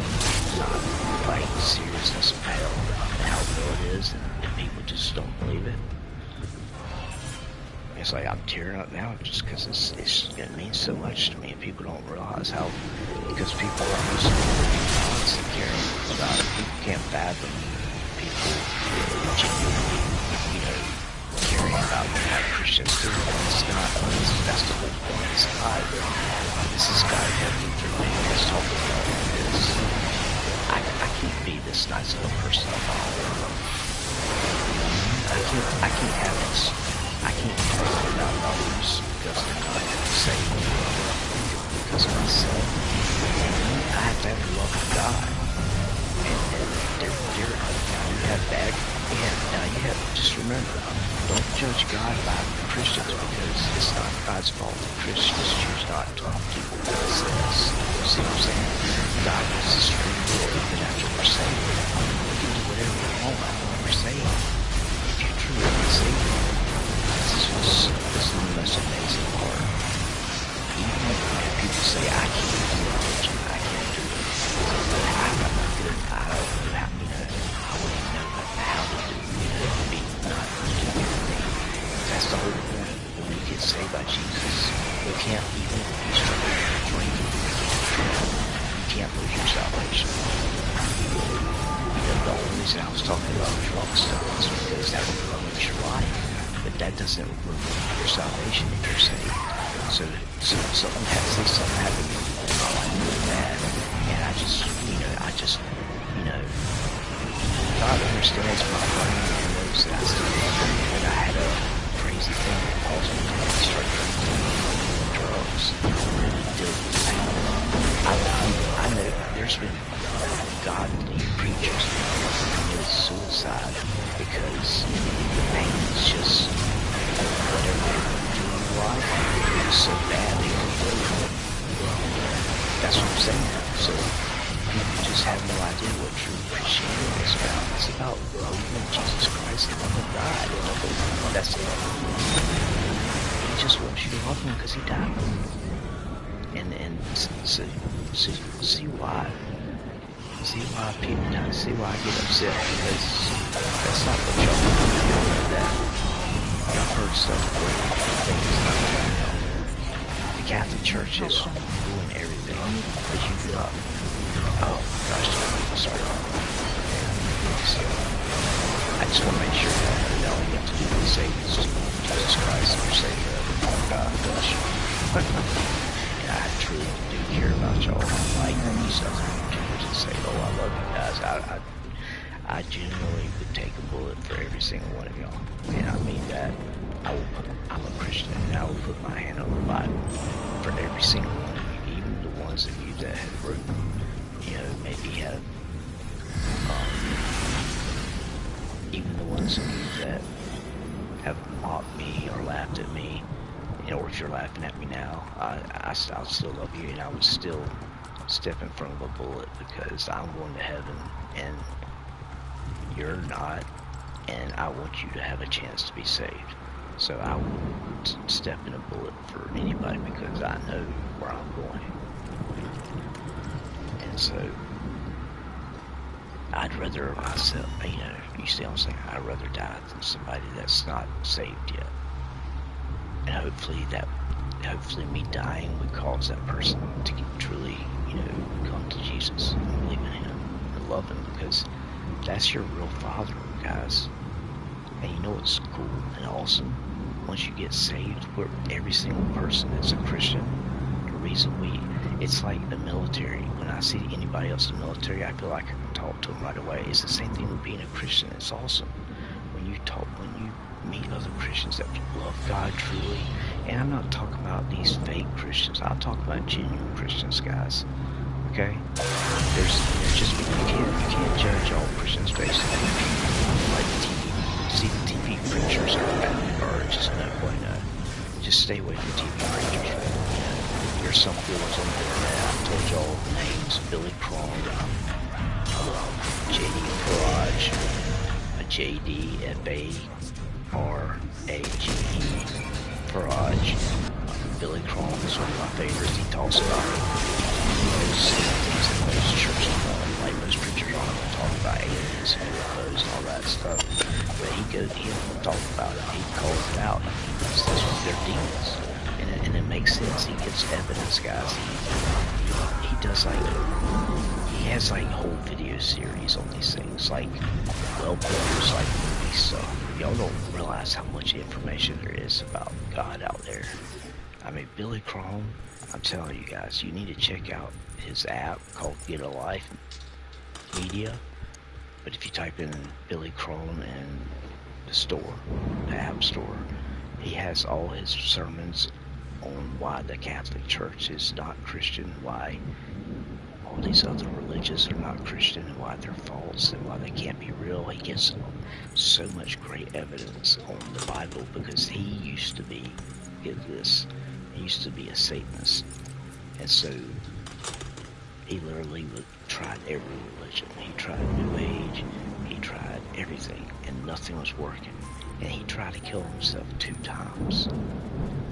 not like the seriousness of hell and how real it is, and people just don't believe it. It's like I'm tearing up now just because it means so much to me, and people don't realize how, because people are just honest and caring about it. People can't fathom people genuinely, you know, caring about how Christians do. It's not us. That's the whole point. It's God. This is God working through me. Let's talk about this. I can't be this nice of a person on my own. I can't have this. I can't pray about others because they're not saved, because of myself. I have to have the love of God. And you have bad. Now you have, just remember, don't judge God by Christians, because it's not God's fault that Christians choose not to talk to people God says. See what I'm saying? God gives us free will even after we're saved. We can do whatever we want after we're saved. If you truly are saved, this is the most amazing part. Even if people say, I can't do religion, I can't do it, I'm not good, I don't know how, you know, I wouldn't even know how to do it, you know, be not doing anything. That's the whole point. When you get saved by Jesus, you can't, even if you start drinking, you can't lose your salvation. You know, the only reason I was talking about drug stuff is because that will ruin your life. But that doesn't remove your salvation if you're saved. So something happened to me in my life really bad, and I just, you know, God understands my brain and knows that I still love him, and I had a crazy thing that caused me to start drinking drugs. Really did. I know there's been godly preachers who committed suicide because the pain is just whatever they're going through in their life, it was so bad they couldn't live. That's what I'm saying. So people just have no idea what true Christianity is about. It's about believing in Jesus Christ and loving God. That's it. He just wants you to love him because he died for you. And so see why. See why I get upset, because that's not what y'all know that. Y'all heard stuff where things not going on. The Catholic Church is doing everything that you thought. Oh gosh, don't get me started on that. So, I just want to make sure that all you have to do is say Jesus Christ and your Savior. Oh God, gosh. And I truly do care about y'all. Like these other YouTubers that say, oh, I love you guys. I genuinely would take a bullet for every single one of y'all. And I mean that. I'm a Christian, and I will put my hand on the Bible for every single one of you, even the ones of you that have written, maybe have, even the ones of you that have mocked me or laughed at me, or if you're laughing at me now, I'll still love you, and I would still step in front of a bullet because I'm going to heaven, and you're not, and I want you to have a chance to be saved. So I would step in a bullet for anybody because I know where I'm going. And so I'd rather myself, you see what I'm saying? I'd rather die than somebody that's not saved yet. And hopefully me dying would cause that person to truly, come to Jesus and believe in him and love him, because that's your real father, guys. And you know what's cool and awesome? Once you get saved, where every single person that's a Christian, the reason it's like the military. When I see anybody else in the military, I feel like I can talk to them right away. It's the same thing with being a Christian. It's awesome. When you meet other Christians that love God truly, and I'm not talking about these fake Christians. I'm talking about genuine Christians, guys. Okay? There's just, you can't judge all Christians based on like TV preachers are just no bueno. Just stay away from TV preachers. There's some fools on the internet. I told y'all names: Billy Crone, JD Farage, JD Farage, Farage. Billy Crone is one of my favorites. He talks about those things that most churches don't, like most preachers don't talk about aliens and UFOs and all that stuff. But he'll talk about it. He calls it out. That's what they're demons. And it makes sense. He gives evidence, guys. He does he has whole video series on these things, like well-builders, like movie stuff. Y'all don't realize how much information there is about God out there. I mean, Billy Crone, I'm telling you guys, you need to check out his app called Get a Life Media. But if you type in Billy Crone in the app store, he has all his sermons on why the Catholic Church is not Christian, why all these other religions are not Christian, and why they're false, and why they can't be real. He gets so much great evidence on the Bible because he used to be a Satanist. And so he literally tried every religion. He tried New Age, he tried everything, and nothing was working. And he tried to kill himself 2 times.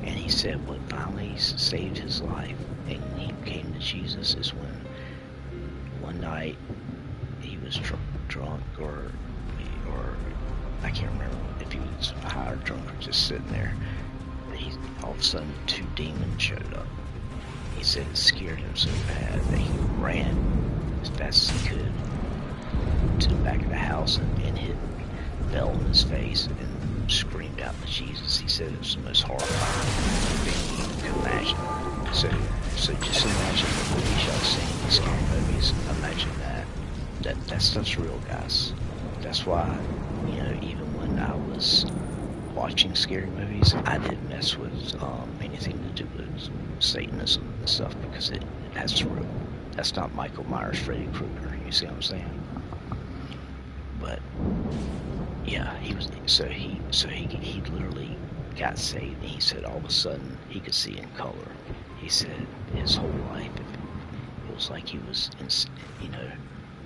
And he said what finally saved his life and he came to Jesus is when one night he was drunk or I can't remember if he was high or drunk or just sitting there. All of a sudden 2 demons showed up. He said it scared him so bad that he ran as fast as he could to the back of the house and fell on his face and screamed out to Jesus. He said it was the most horrifying thing you could imagine. So just imagine the movies y'all seen, the scary movies. Imagine that stuff's real, guys. That's why, even when I was watching scary movies, I didn't mess with anything to do with Satanism and stuff because that's real. That's not Michael Myers, Freddy Krueger. You see what I'm saying? But yeah, he literally got saved, and he said all of a sudden he could see in color. He said his whole life it was like he was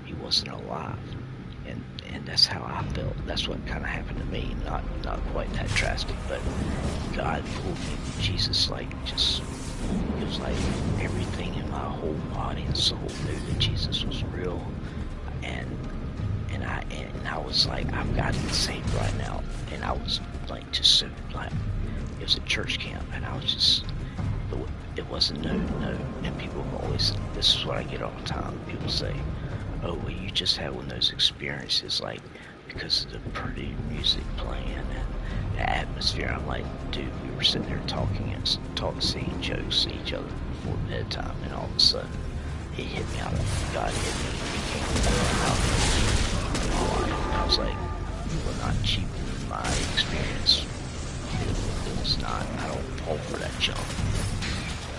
he wasn't alive. And that's how I felt. That's what kind of happened to me. Not quite that drastic, but God pulled me. Jesus, it was like everything in my whole body and soul knew that Jesus was real, and I was like, I've got to get saved right now. And I was like, just so, like, it was a church camp, and I was just, it wasn't no. And people have always, this is what I get all the time. People say, oh, well, you just had one of those experiences, like, because of the pretty music playing and the atmosphere. I'm like, dude, we were sitting there talking, saying jokes to each other before bedtime, and all of a sudden, it hit me out of, God hit me, it came out. And I was like, we're not cheapening my experience. It was not, I don't fall for that junk.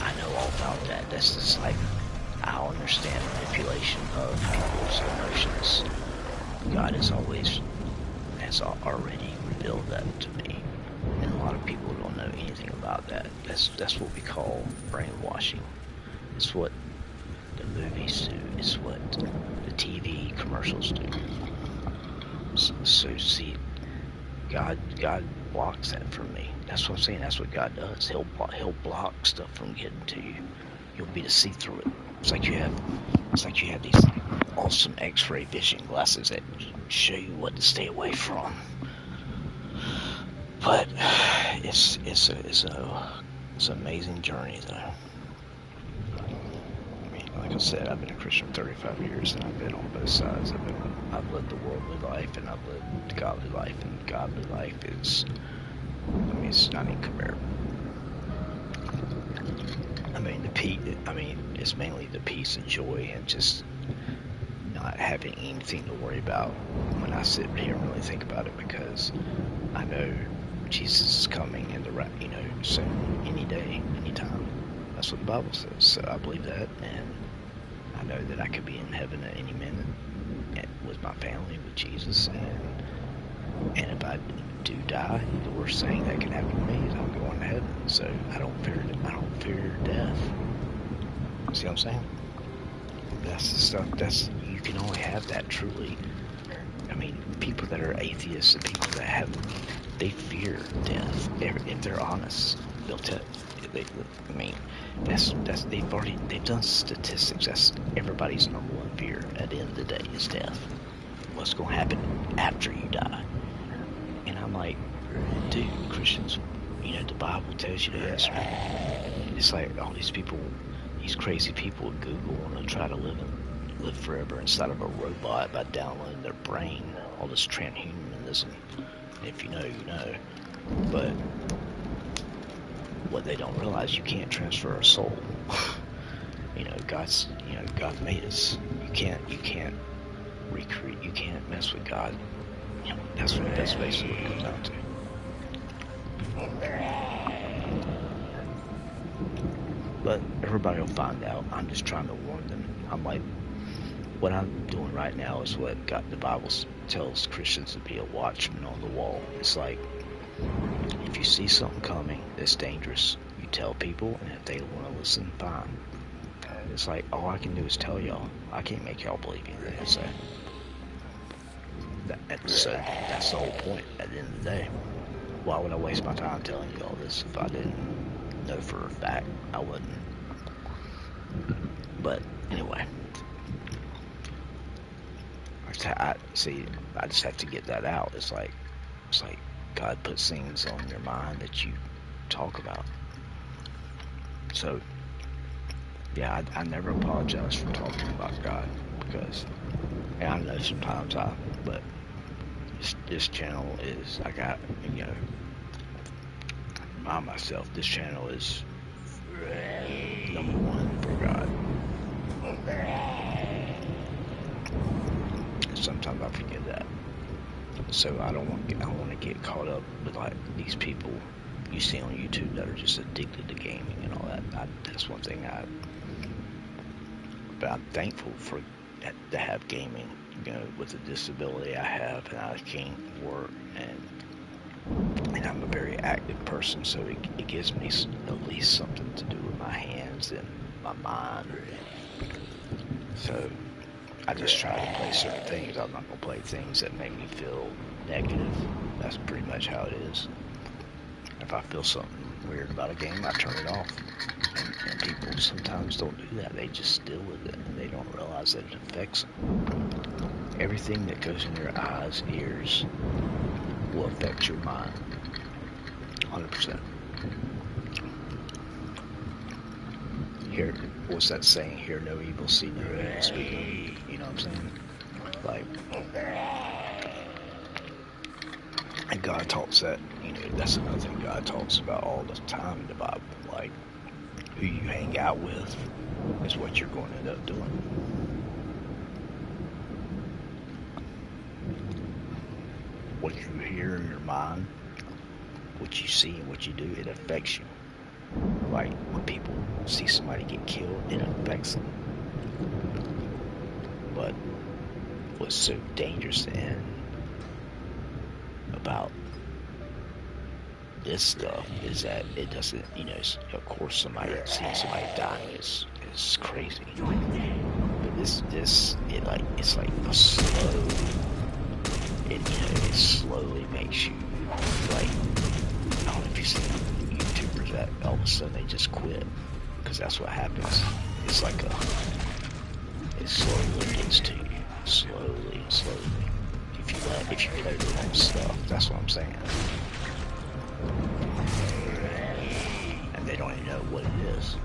I know all about that. That's just like, I understand manipulation of people's emotions. God has already revealed that to me. And a lot of people don't know anything about that. That's what we call brainwashing. It's what the movies do. It's what the TV commercials do. So see, God blocks that from me. That's what I'm saying. That's what God does. He'll block stuff from getting to you. You'll be to see through it. It's like you have these awesome X-ray vision glasses that show you what to stay away from. But it's an amazing journey, though. I mean, like I said, I've been a Christian for 35 years, and I've been on both sides. I've lived the worldly life, and I've lived the godly life, and godly life is, I mean, it's not even comparable. I mean, it's mainly the peace and joy, and just not having anything to worry about when I sit here and really think about it, because I know Jesus is coming in the right, soon, any day, anytime. That's what the Bible says. So I believe that, and I know that I could be in heaven at any minute with my family, with Jesus, and if I do die, the worst thing that can happen to me is I'm going to heaven. So I don't fear death. See what I'm saying? That's the stuff. You can only have that truly. I mean, people that are atheists and people that they fear death. If they're honest, they'll tell. I mean, they've done statistics. That's everybody's number one fear at the end of the day is death. What's going to happen after you die? And I'm like, dude, Christians, the Bible tells you this. It's like all these people, these crazy people at Google want to try to live forever inside of a robot by downloading their brain, all this transhumanism. If you know, you know. But what they don't realize, you can't transfer a soul. God made us. You can't recreate. You can't mess with God. That's basically what it comes down to. But everybody will find out. I'm just trying to warn them. I'm like, what I'm doing right now is what the Bible tells Christians to be a watchman on the wall. It's like, if you see something coming that's dangerous, you tell people, and if they want to listen, fine. It's like, all I can do is tell y'all. I can't make y'all believe anything I say. So that's the whole point at the end of the day. Why would I waste my time telling you all this if I didn't know for a fact I wouldn't? But anyway, I just have to get that out. It's like God puts things on your mind that you talk about. So yeah, I never apologize for talking about God, because, and I know sometimes but this channel is, I got, by myself, this channel is number one for God. Sometimes I forget that. So I want to get caught up with like these people you see on YouTube that are just addicted to gaming and all that. That's one thing but I'm thankful to have gaming, with the disability I have, and I can't work, and I'm a very active person, so it gives me at least something to do with my hands and my mind. So I just try to play certain things. I'm not going to play things that make me feel negative. That's pretty much how it is. If I feel something weird about a game, I turn it off. And people sometimes don't do that. They just deal with it, and they don't realize that it affects them. Everything that goes in your eyes, ears, will affect your mind. 100%. Hear, what's that saying? Hear no evil, see no evil, speak no evil. You know what I'm saying? Like, and God talks that, you know, that's another thing God talks about all the time in the Bible. Like, who you hang out with is what you're going to end up doing. What you hear in your mind, what you see and what you do, it affects you. Like, when people see somebody get killed, it affects them. But what's so dangerous and about this stuff is that it doesn't, you know, of course seeing somebody dying is crazy. But this, it like, it's like a slow, it, you know, it slowly makes you, like, I don't know if you've seen YouTubers that all of a sudden they just quit. Because that's what happens. It's like it slowly gets to you. Slowly and slowly. If you play the wrong stuff, that's what I'm saying. And they don't even know what it is.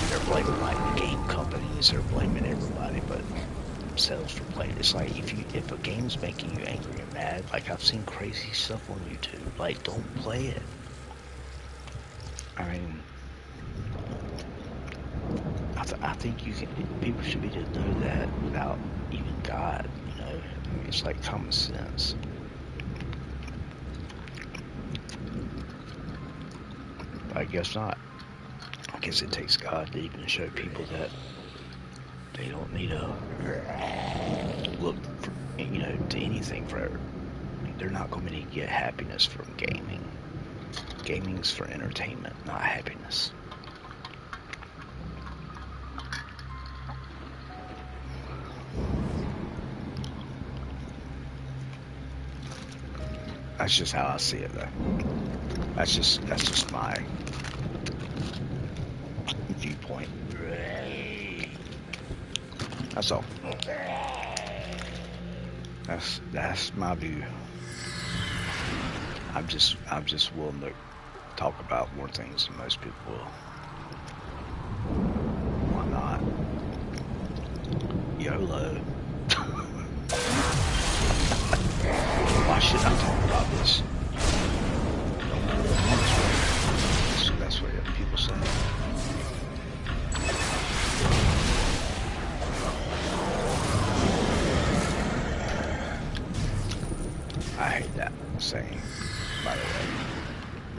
They're blaming like game companies, they're blaming everybody but themselves for playing. It's like if a game's making you angry and mad, like I've seen crazy stuff on YouTube, like don't play it. I mean, I think you can. People should be able to know that without even God. You know, I mean, it's like common sense. But I guess not. I guess it takes God to even show people that they don't need to look for, you know, to anything forever. They're not going to get happiness from gaming. Gaming's for entertainment, not happiness. That's just how I see it, though. That's just my viewpoint. That's all. That's my view. I'm just willing to talk about more things than most people will. Why not? YOLO. Why should I talk about this? That's what people say. I hate that saying, by the way.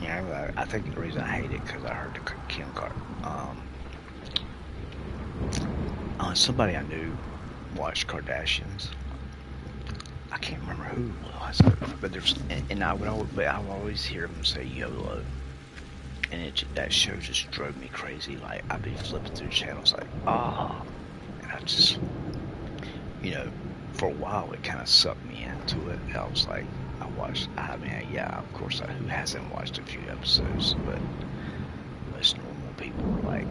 Yeah, I think the reason I hate it because I heard the Kim card. Somebody I knew watched Kardashians. I can't remember who it was, but there's, and I would always hear them say YOLO, and that show just drove me crazy. Like I'd be flipping through channels, like and I just, you know, for a while it kind of sucked me into it. I was like, I mean, yeah, of course, who hasn't watched a few episodes, but most normal people are like,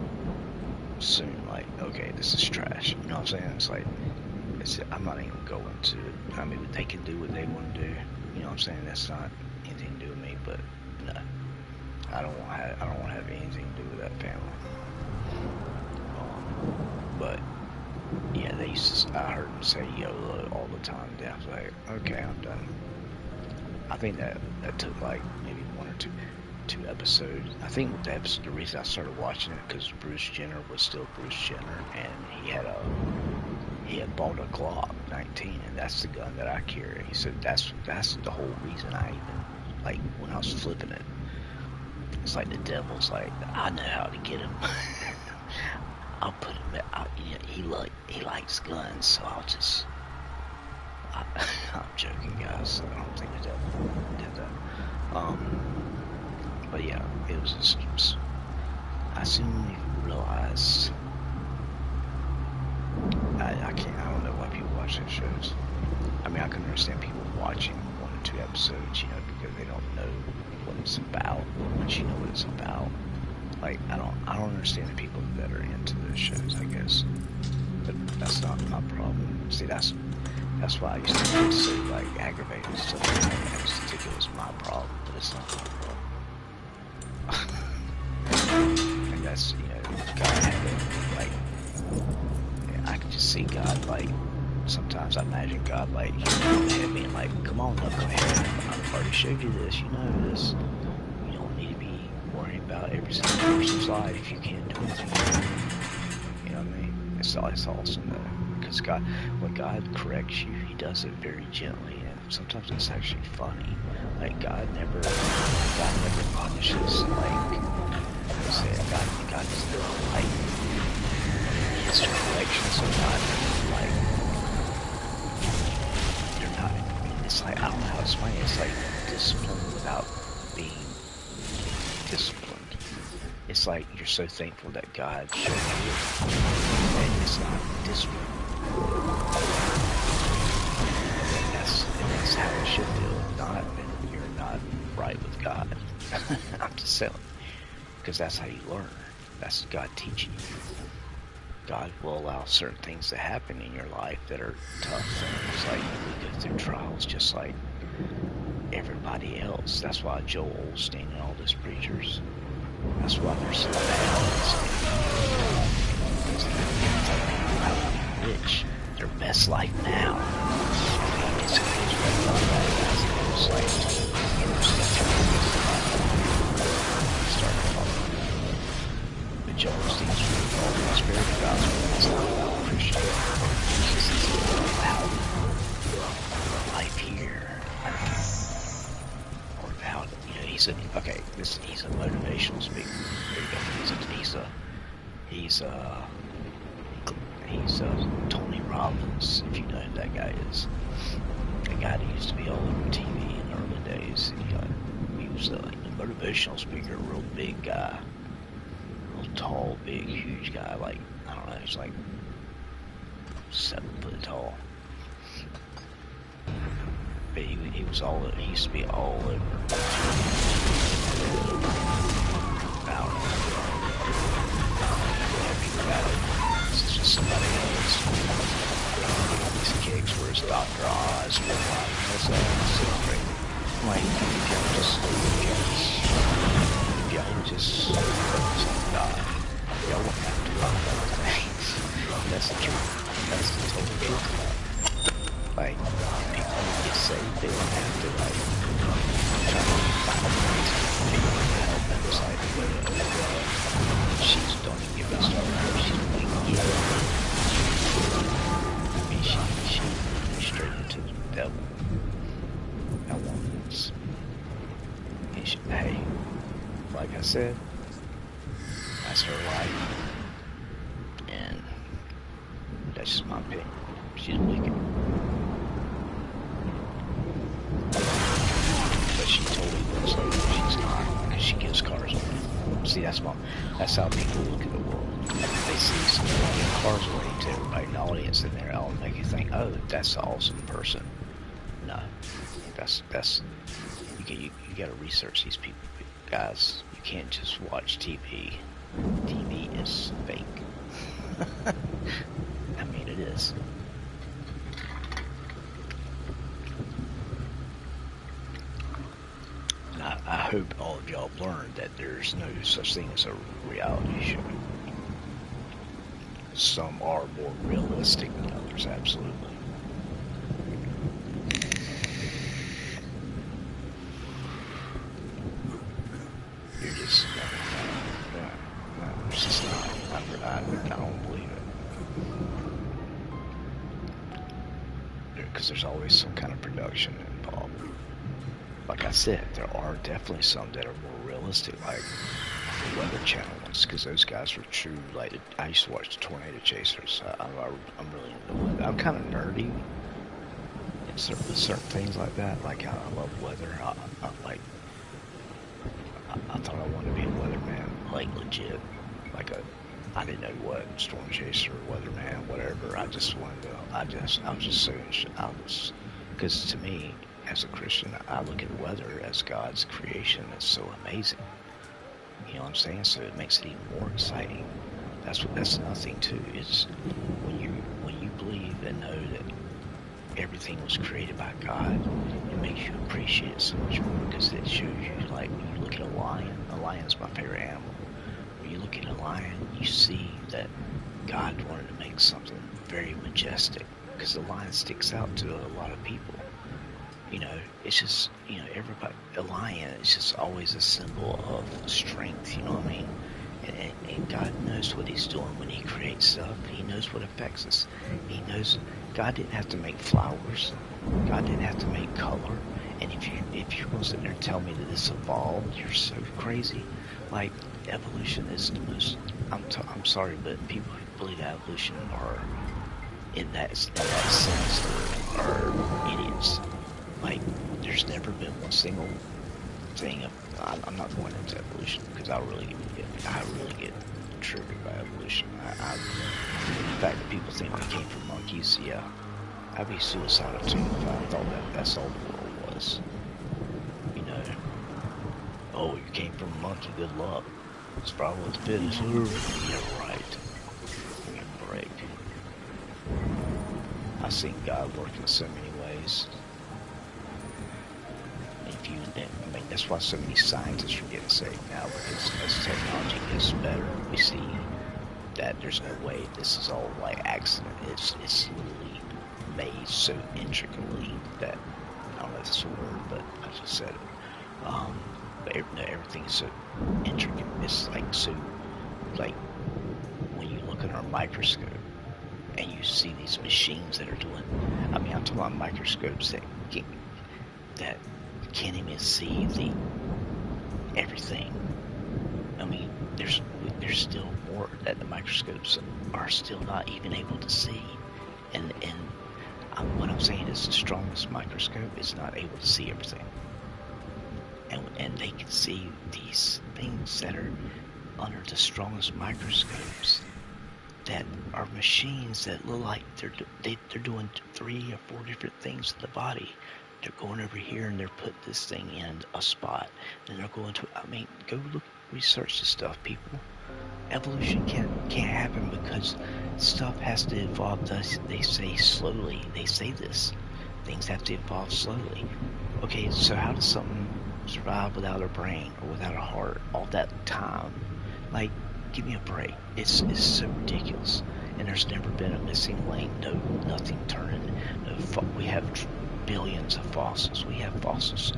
soon, like, okay, this is trash. You know what I'm saying? It's like, I'm not even going to it. I mean, they can do what they want to do. You know what I'm saying? That's not anything to do with me, but no, I don't want to have anything to do with that family. But yeah, I heard them say YOLO all the time. Then I was like, okay, I'm done. I think that took like maybe one or two episodes. I think the reason I started watching it because Bruce Jenner was still Bruce Jenner, and he had bought a Glock 19, and that's the gun that I carry. So that's the whole reason I even, like, when I was flipping it, it's like the devil's like, I know how to get him. I'll put him out. He likes guns, so I'm joking, guys. I don't think the devil did that. But yeah, it was just, I soon realized, I don't know why people watch those shows. I mean, I can understand people watching 1 or 2 episodes, you know, because they don't know what it's about. But once you know what it's about, like, I don't understand the people that are into those shows, I guess. but that's not my problem. See, that's why I used to get so like aggravated and stuff. I used to think it was my problem, but it's not my problem. And that's, you know, God had it, like, yeah, I can just see God, like, sometimes I imagine God, like, at me and like, come on, knucklehead, I've already showed you this, you know this. You don't need to be worrying about every single person's life if you can't do anything. You know what I mean? It's awesome though, because when God corrects you, He does it very gently, and sometimes it's actually funny. Like God never punishes. Like I said, God is like His corrections are not like they're not. It's like I don't know how to explain it. It's like discipline without being disciplined. It's like you're so thankful that God showed you it, and it's not discipline. And that's how it should feel. If not, then you're not right with God. I'm just saying, because that's how you learn. That's God teaching you. God will allow certain things to happen in your life that are tough things. Like we go through trials just like everybody else. That's why Joel Osteen and all those preachers, that's why they're so bad. How to be rich, their best life now. It's like, started talking. But Joel Osteen's all the prosperity gospel. It's not about Christianity. It's about life here. Or about, you know, he's a motivational speaker. There you go. He's Tony Robbins, if you know who that guy is. The guy that used to be all over TV in the early days. He was a motivational speaker, a real big guy. Real tall, big, huge guy. Like, I don't know, he's like 7 foot tall. But he used to be all over. It's just somebody else. These kicks where it's Dr. Oz, what's that? So great. Like, if y'all would just focus on God, y'all wouldn't have to run other things. That's the truth. That's the total truth. Like, people who get saved, they don't have to, like, try to find ways to figure out how to help them. It's like, she's don't even get me started. She's weak. I mean, she went straight into the devil. That woman's. And she, hey, like I said, that's her life. And that's just my opinion. She's wicked. But she totally looks like she's not, because she gives cars away. See, that's how people look at the world. They see somebody give cars away to everybody in the audience, and they're all make you think, oh, that's an awesome person. No, that's you got to research these people, guys. You can't just watch TV. TV is fake. I mean, it is. I hope all of y'all have learned that there's no such thing as a reality show. Some are more realistic than others, absolutely. You're just, no, it's just not. I don't believe it. Because there's always some kind of production involved. Like I said, there are definitely some that are more realistic, like the Weather Channel ones, because those guys were true. Like, I used to watch the Tornado Chasers. I'm really into the weather. I'm kind of nerdy in certain things like that. Like, I love weather. I thought I wanted to be a weatherman, like legit. I didn't know what storm chaser, weatherman, whatever. I just wanted to. I was just so because to me, as a Christian, I look at weather as God's creation. It's so amazing. You know what I'm saying? So it makes it even more exciting. That's another thing too, is when believe and know that everything was created by God, it makes you appreciate it so much more, because it shows you, like, when you look at a lion's my favorite animal. When you look at a lion, you see that God wanted to make something very majestic, because the lion sticks out to a lot of people. You know, it's just, you know, everybody, a lion is just always a symbol of strength, you know what I mean? And God knows what he's doing when he creates stuff. He knows what affects us. He knows God didn't have to make flowers. God didn't have to make color. And if you're going to sit there and tell me that this evolved, you're so crazy. Like, evolution is the most, I'm sorry, but people who believe evolution are, in that sense, are idiots. Like, there's never been one single thing of, I'm not going into evolution because I really get triggered by evolution. The fact that people think we came from monkeys, yeah, I'd be suicidal too if I thought that's all the world was. You know, oh, you came from a monkey, good luck. It's probably the fittest. Yeah, right. Give me a break. I've seen God work in so many ways. I mean, that's why so many scientists are getting saved now, because as technology gets better, we see that there's no way this is all like accident. It's literally made so intricately that, I don't know if it's a word, but I just said it. But everything is so intricate. It's like so, like when you look at our microscope and you see these machines that are doing. I mean, I'm talking about microscopes that can't even see everything. I mean, there's still more that the microscopes are still not even able to see. And what I'm saying is the strongest microscope is not able to see everything. And they can see these things that are under the strongest microscopes that are machines that look like they're doing 3 or 4 different things to the body. They're going over here and they're putting this thing in a spot. Then they're going to, I mean, go look, research this stuff, people. Evolution can't happen because stuff has to evolve. They say slowly. They say this. Things have to evolve slowly. Okay, so how does something survive without a brain or without a heart all that time? Like, give me a break. It's so ridiculous. And there's never been a missing link. No, nothing turning. We have billions of fossils. We have fossils.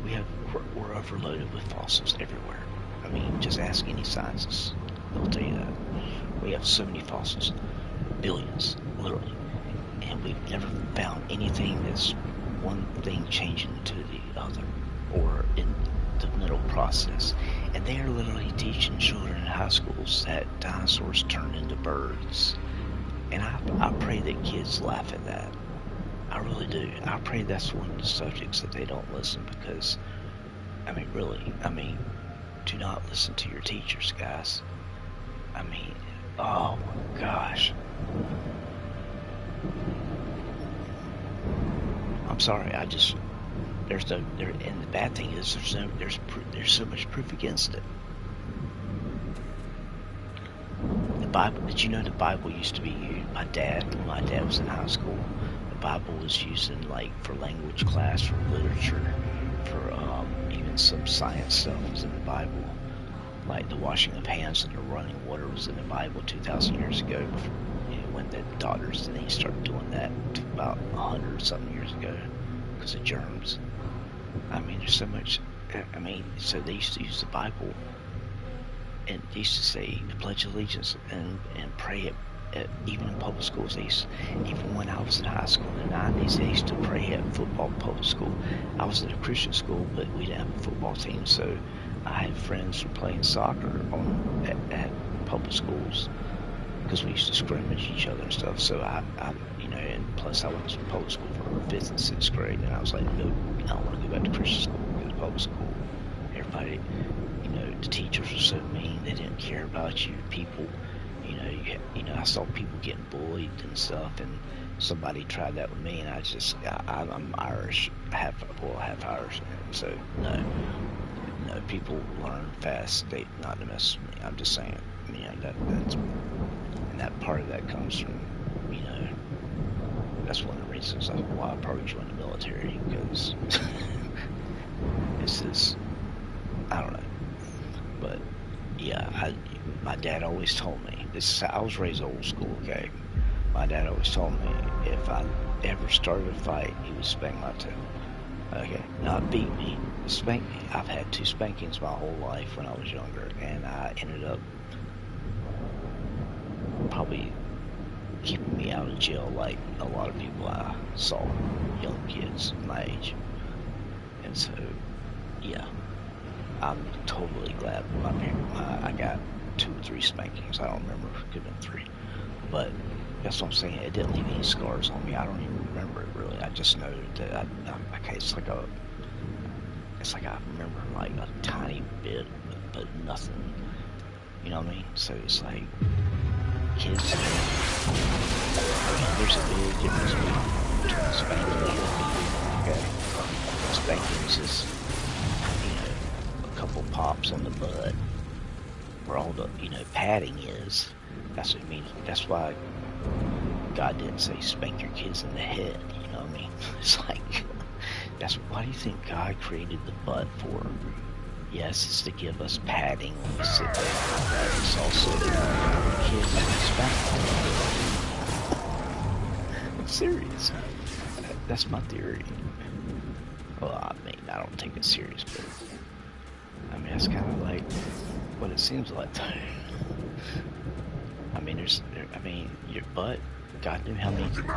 We're overloaded with fossils everywhere. I mean, just ask any scientist. They'll tell you that. We have so many fossils. Billions, literally. And we've never found anything that's one thing changing to the other, or in the middle process. And they are literally teaching children in high schools that dinosaurs turned into birds. And I pray that kids laugh at that. I really do. I pray that's one of the subjects that they don't listen, because, I mean, really, do not listen to your teachers, guys. I mean, oh my gosh. I'm sorry, and the bad thing is there's so much proof against it. The Bible, did you know the Bible used to be used? My dad was in high school. The Bible was used in, like, for language class, for literature, for even some science stuff was in the Bible. Like the washing of hands and the running water was in the Bible 2,000 years ago, when the doctors they started doing that about 100-something years ago because of germs. I mean, there's so much. I mean, so they used to use the Bible, and they used to say the Pledge of Allegiance and pray it. Even in public schools, even when I was in high school in the 90s, they used to pray at football public school. I was at a Christian school, but we didn't have a football team, so I had friends from playing soccer at public schools, because we used to scrimmage each other and stuff. So I and plus I went to public school for 5th and 6th grade, and I was like, no, I don't want to go back to Christian school, go to public school. Everybody, the teachers were so mean. They didn't care about you. People, I saw people getting bullied and stuff, and somebody tried that with me, and I'm Irish, half Irish, so no, people learn fast. Not to mess with me. I'm just saying, that's, and that part of that comes from you know, that's one of the reasons why I probably joined the military, because it's just, I don't know. But yeah, my dad always told me, I was raised old school, okay? My dad always told me if I ever started a fight, he would spank my toe. Okay, not beat me, spank me. I've had 2 spankings my whole life when I was younger, and I ended up probably keeping me out of jail like a lot of people I saw, young kids my age. And so, yeah, I'm totally glad I got 2 or 3 spankings. I don't remember, it could have been 3. But that's what I'm saying, it didn't leave any scars on me. I don't even remember it really. I just know that it's like I remember like a tiny bit, but nothing. You know what I mean? So it's like, kids, there's a big difference between spanking and beating, okay? Spanking is just, you know, a couple pops on the butt, where all the, you know, padding is. That's what I mean. That's why God didn't say spank your kids in the head, you know what I mean? It's like, why do you think God created the butt for? Yes, it's to give us padding when we sit down, but it's also to kids to be spanked. I'm serious. That's my theory. Well, I mean, I don't take it serious, but I mean, that's kind of like what it seems like. I mean, your butt, God knew how many butts, you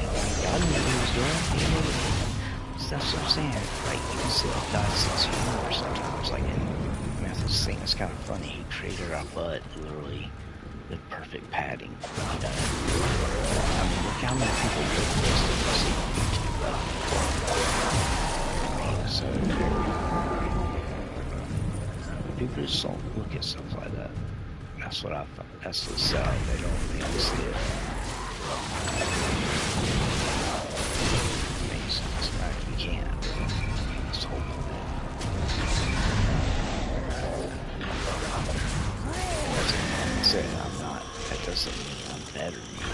know, God knew what he was doing, you know, that's what I'm saying, like, you can see like God's sense of humor sometimes, like, in Matthew's thing, it's kind of funny, he created our butt, literally, with perfect padding, you know, I mean, look how many people look at this that you see on YouTube, I mean, so, people just don't look at stuff like that. That's what I thought. That's the side they don't think it's it. It's like you can't. It's the whole point. I said I'm not. That doesn't mean I'm better than you.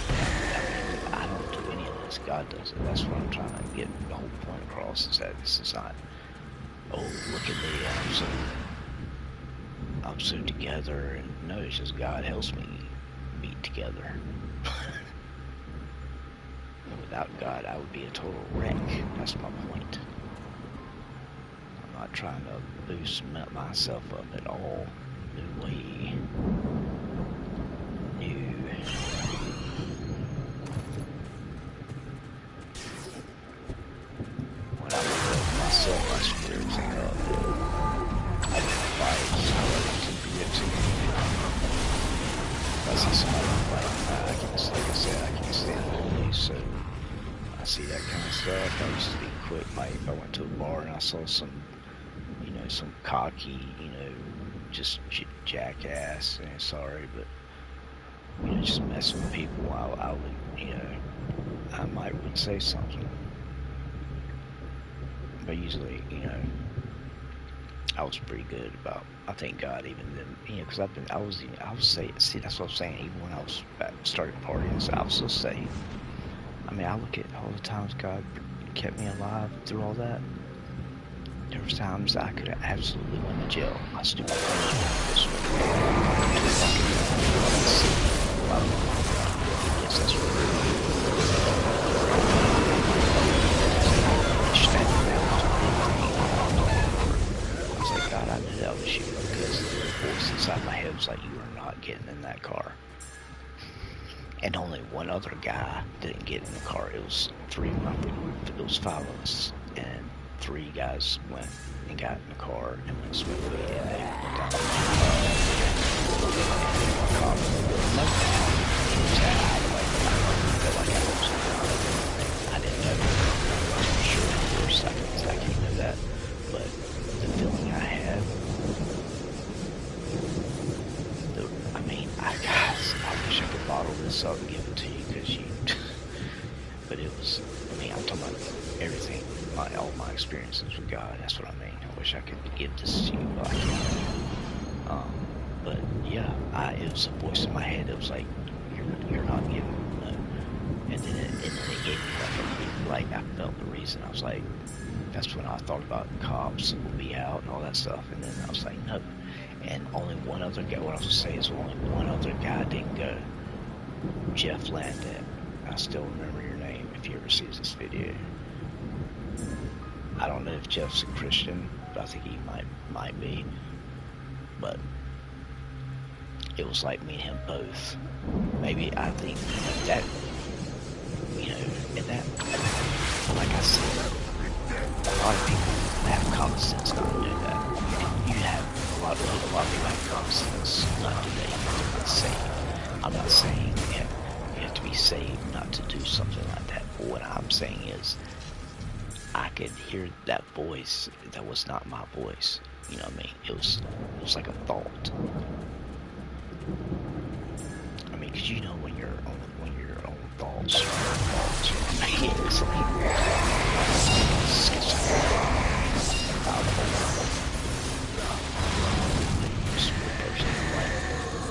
I don't do any of this. God does it. That's what I'm trying to get the whole point across, is that this is not, oh, look at me, I'm so together, and no, it's just God helps me be together. Without God, I would be a total wreck. That's my point. I'm not trying to boost myself up at all. No way. No. When I look at myself, I screw everything up. I didn't fight, so I can be it too. I see somebody like I said, I can't stand bullies, so I see that kind of stuff. I used to be quick, like if I went to a bar and I saw some, you know, some cocky, you know, just jackass, and sorry, but, you know, just messing with people, I would, you know, I would say something. But usually, you know, I was pretty good about, I thank God even then, you know, because I was saved. See, that's what I'm saying, even when I was started partying, so I was still saved. I mean, I look at all the times God kept me alive through all that. There was times I could have absolutely went to jail. My stupid friends went this way. Yes, that's what I was like, God, I knew that was you, because the voice inside my head was like, you are not getting in that car. And only one other guy didn't get in the car. It was 3 of my group. It was 5 of us, and 3 guys went and got in the car and went swiftly, and they went down the cop. No, I didn't know. I wasn't sure, of course. I can't know that, but the feeling I had, I wish I could bottle this up and give it to you, because but it was, I mean, I'm talking about everything, all my experiences with God, that's what I mean. I wish I could give this to you, but I can't. But yeah, it was a voice in my head that was like, you're not getting no. And then it gave me like a like I felt the reason. I was like, that's when I thought about cops will be out and all that stuff. And then I was like, no. And only one other guy. What I was gonna say is only one other guy didn't go. Jeff Landon. I still remember your name if you ever see this video. I don't know if Jeff's a Christian, but I think he might be. But it was like me and him both. Maybe I think that, you know, and that, like I said, a lot of people have common sense not to do that. You have a lot of people have common sense not to do that. You have to be saved. I'm not saying you have to be saved not to do something like that. But what I'm saying is, I could hear that voice that was not my voice. You know what I mean? It was like a thought. I mean, cause you know when your own thoughts are thoughts. You know what I mean? It's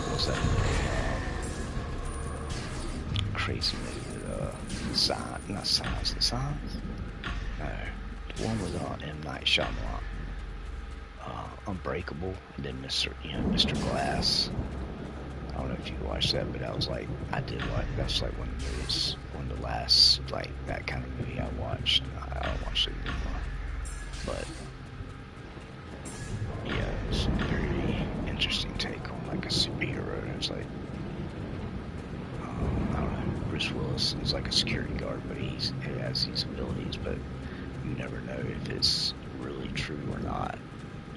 what's that movie? Crazy movie with not Signs. The Signs? No, the one with M. Night Shyamalan. Unbreakable, and then Mr. Glass. I don't know if you watched that, but that's like that's like one of the last like that kind of movie I watched. I don't watch it anymore, but yeah, it's a very interesting take on like a superhero. And it's like I don't know, Bruce Willis is like a security guard, but he has these abilities, but you never know if it's really true or not.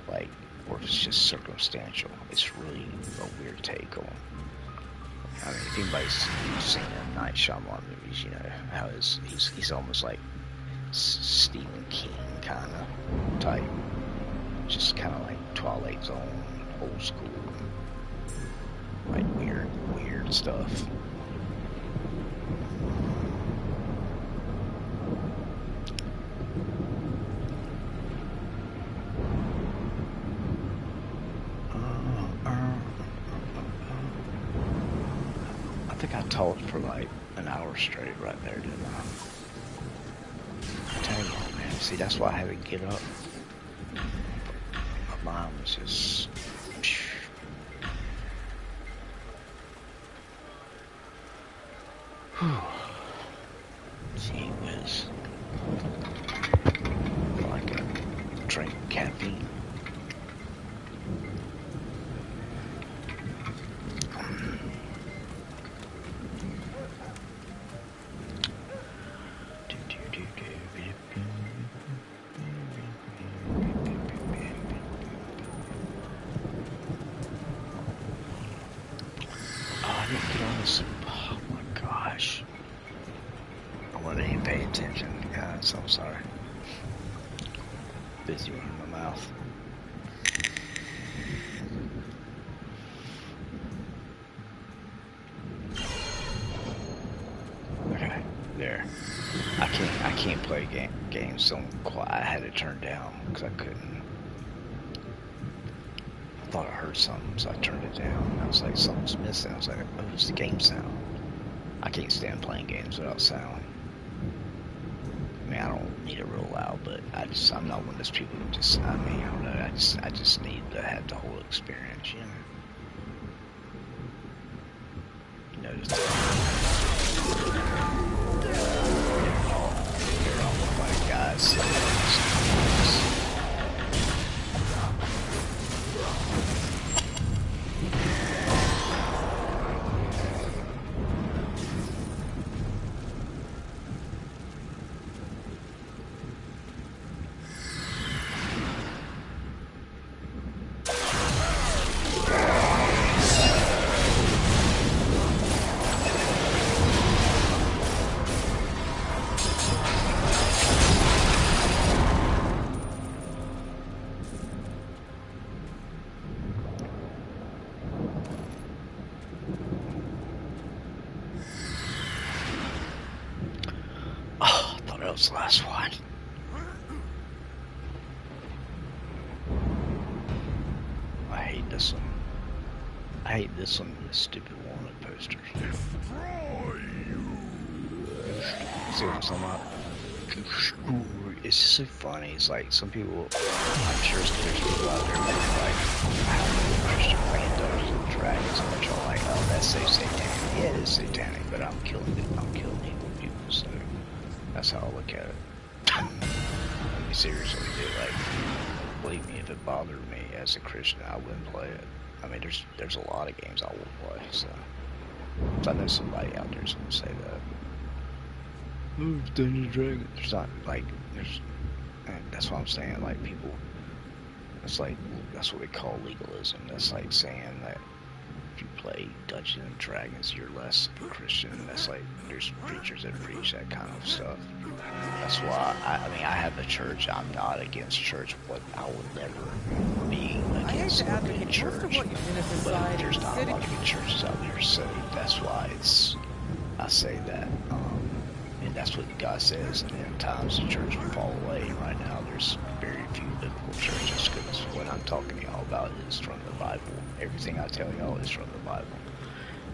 Like, or if it's just circumstantial. It's really a weird take on. I mean, if anybody's seen M. Night Shyamalan movies, you know how he's almost like Stephen King kind of type, just kind of like Twilight Zone, old school, like weird stuff. I think I talked for like an hour straight right there, didn't I? I tell you what, man. See, that's why I had to get up. My mind was just... Gee whiz. Like a drink of caffeine. Oh my gosh. I wasn't even paying attention, guys. I'm sorry. Busy running my mouth. Okay, there. I can't play games so quiet. I had it turned down because I couldn't. I thought I heard something, so I turned it down. I was like, something's missing. I was like, oh, it's the game sound. I can't stand playing games without sound. I mean, I don't need it real loud, but I'm not one of those people who just, I mean, I don't know, I just need to have the whole experience, you know? You know, just hear all the funny guys. That was the last one. I hate this one. I hate this one, this stupid walnut poster. See what I'm talking about? It's just so funny. It's like some people, I'm sure there's people out there that are like, how many Christian playing Dungeons and Dragons, and they're all like, oh, that's so satanic. Yeah, it is satanic, but I'm killing evil people, so that's how I look at it. I mean, seriously, dude, like, believe me, if it bothered me as a Christian, I wouldn't play it. I mean, there's a lot of games I won't play, so I know somebody out there's gonna say that. Oh, Dungeons and Dragons. There's not, like, and that's what I'm saying, like, people, it's like, that's what we call legalism. That's like saying that if you play Dungeons and Dragons, you're less of a Christian. That's like, there's preachers that preach that kind of stuff. That's why, I mean, I have a church. I'm not against church, but I would never be against a good church. But there's not a lot of good churches out there, so that's why I say that. And that's what God says. And in times the church will fall away. And right now, there's very few biblical churches, because what I'm talking to y'all about is from the Bible. Everything I tell y'all is from the Bible.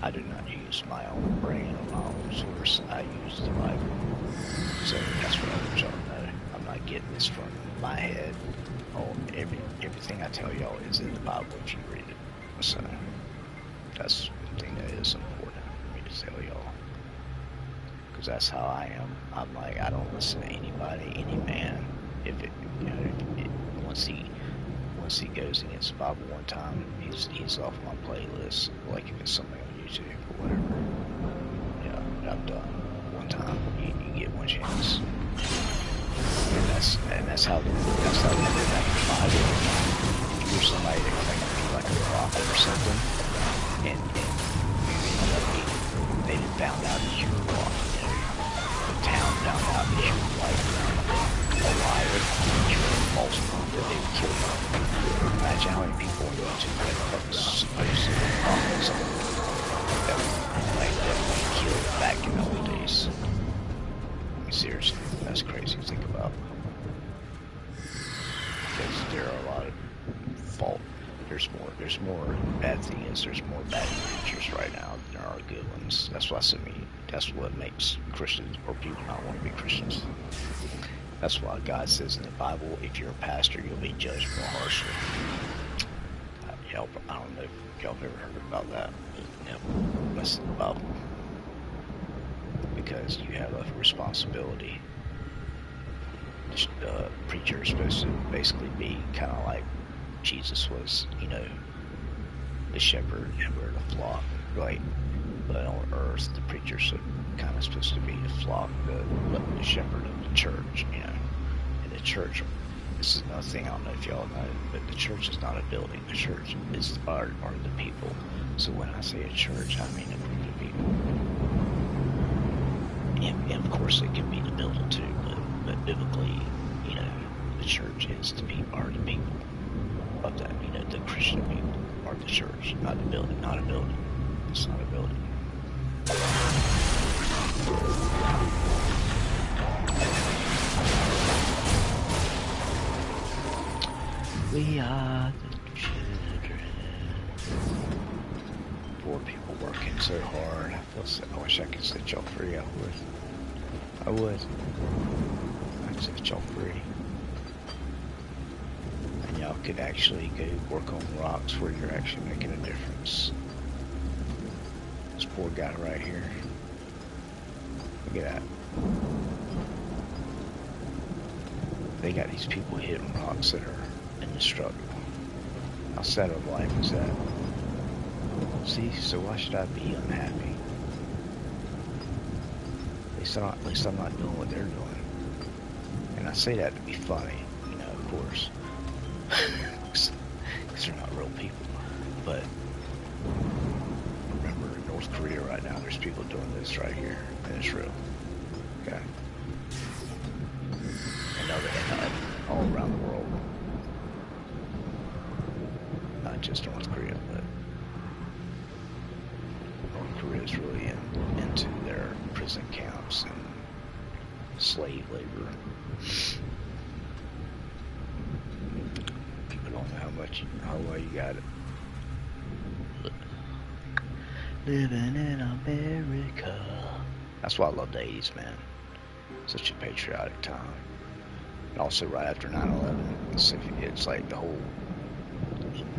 I do not use my own brain or my own source. I use the Bible. So that's what I want y'all to know. I'm not getting this from my head. Oh, everything I tell y'all is in the Bible if you read it. So that's one thing that is important for me to tell y'all. Because that's how I am. I'm like, I don't listen to anybody, any man. If it, you know, once he goes against the Bible one time, he's off my playlist. Like if it's something on YouTube or whatever. Yeah, I'm done. One time, you get one chance. And that's how they did that in the Bible. If you're somebody that claimed to be like a prophet or something, and they found out that you were wrong. The town found out that you were like a liar, you were a false prophet, they would kill you. Imagine how many people on YouTube that was supposed to be prophets that were killed back in the old days. I mean, seriously, that's crazy to think about. Because there are a lot of fault. There's more bad things. There's more bad creatures right now than there are good ones. That's why that's what makes Christians or people not want to be Christians. That's why God says in the Bible, if you're a pastor, you'll be judged more harshly. I don't know if y'all have ever heard about that. But, that's in the Bible. Because you have a responsibility. Preacher is supposed to basically be kind of like Jesus was, the shepherd over the flock, right? But on earth, the preacher's kind of supposed to be the flock, the shepherd of the church, And the church, this is another thing I don't know if y'all know, but the church is not a building. The church are the people. So when I say a church, I mean a group of people. And of course, it can be the building too, but biblically, the church are the people of that, the Christian people are the church, not a building, It's not a building. We are the children. Poor people working so hard. I wish I could set y'all free. I would. I'd set y'all free. And y'all could actually go work on rocks where you're actually making a difference. This poor guy right here. Look at that. They got these people hitting rocks that are in the struggle. How sad of life is that? See, so why should I be unhappy? At least I'm not doing what they're doing. And I say that to be funny, of course. Because they're not real people. But remember, in North Korea right now, there's people doing this right here, and it's real. Okay? And all around the world. Not just North Korea, but North Korea is really into their prison camps and slave labor. People don't know how well you got it. living in America. That's why I love the 80s, man. Such a patriotic time. And also right after 9/11, it's like the whole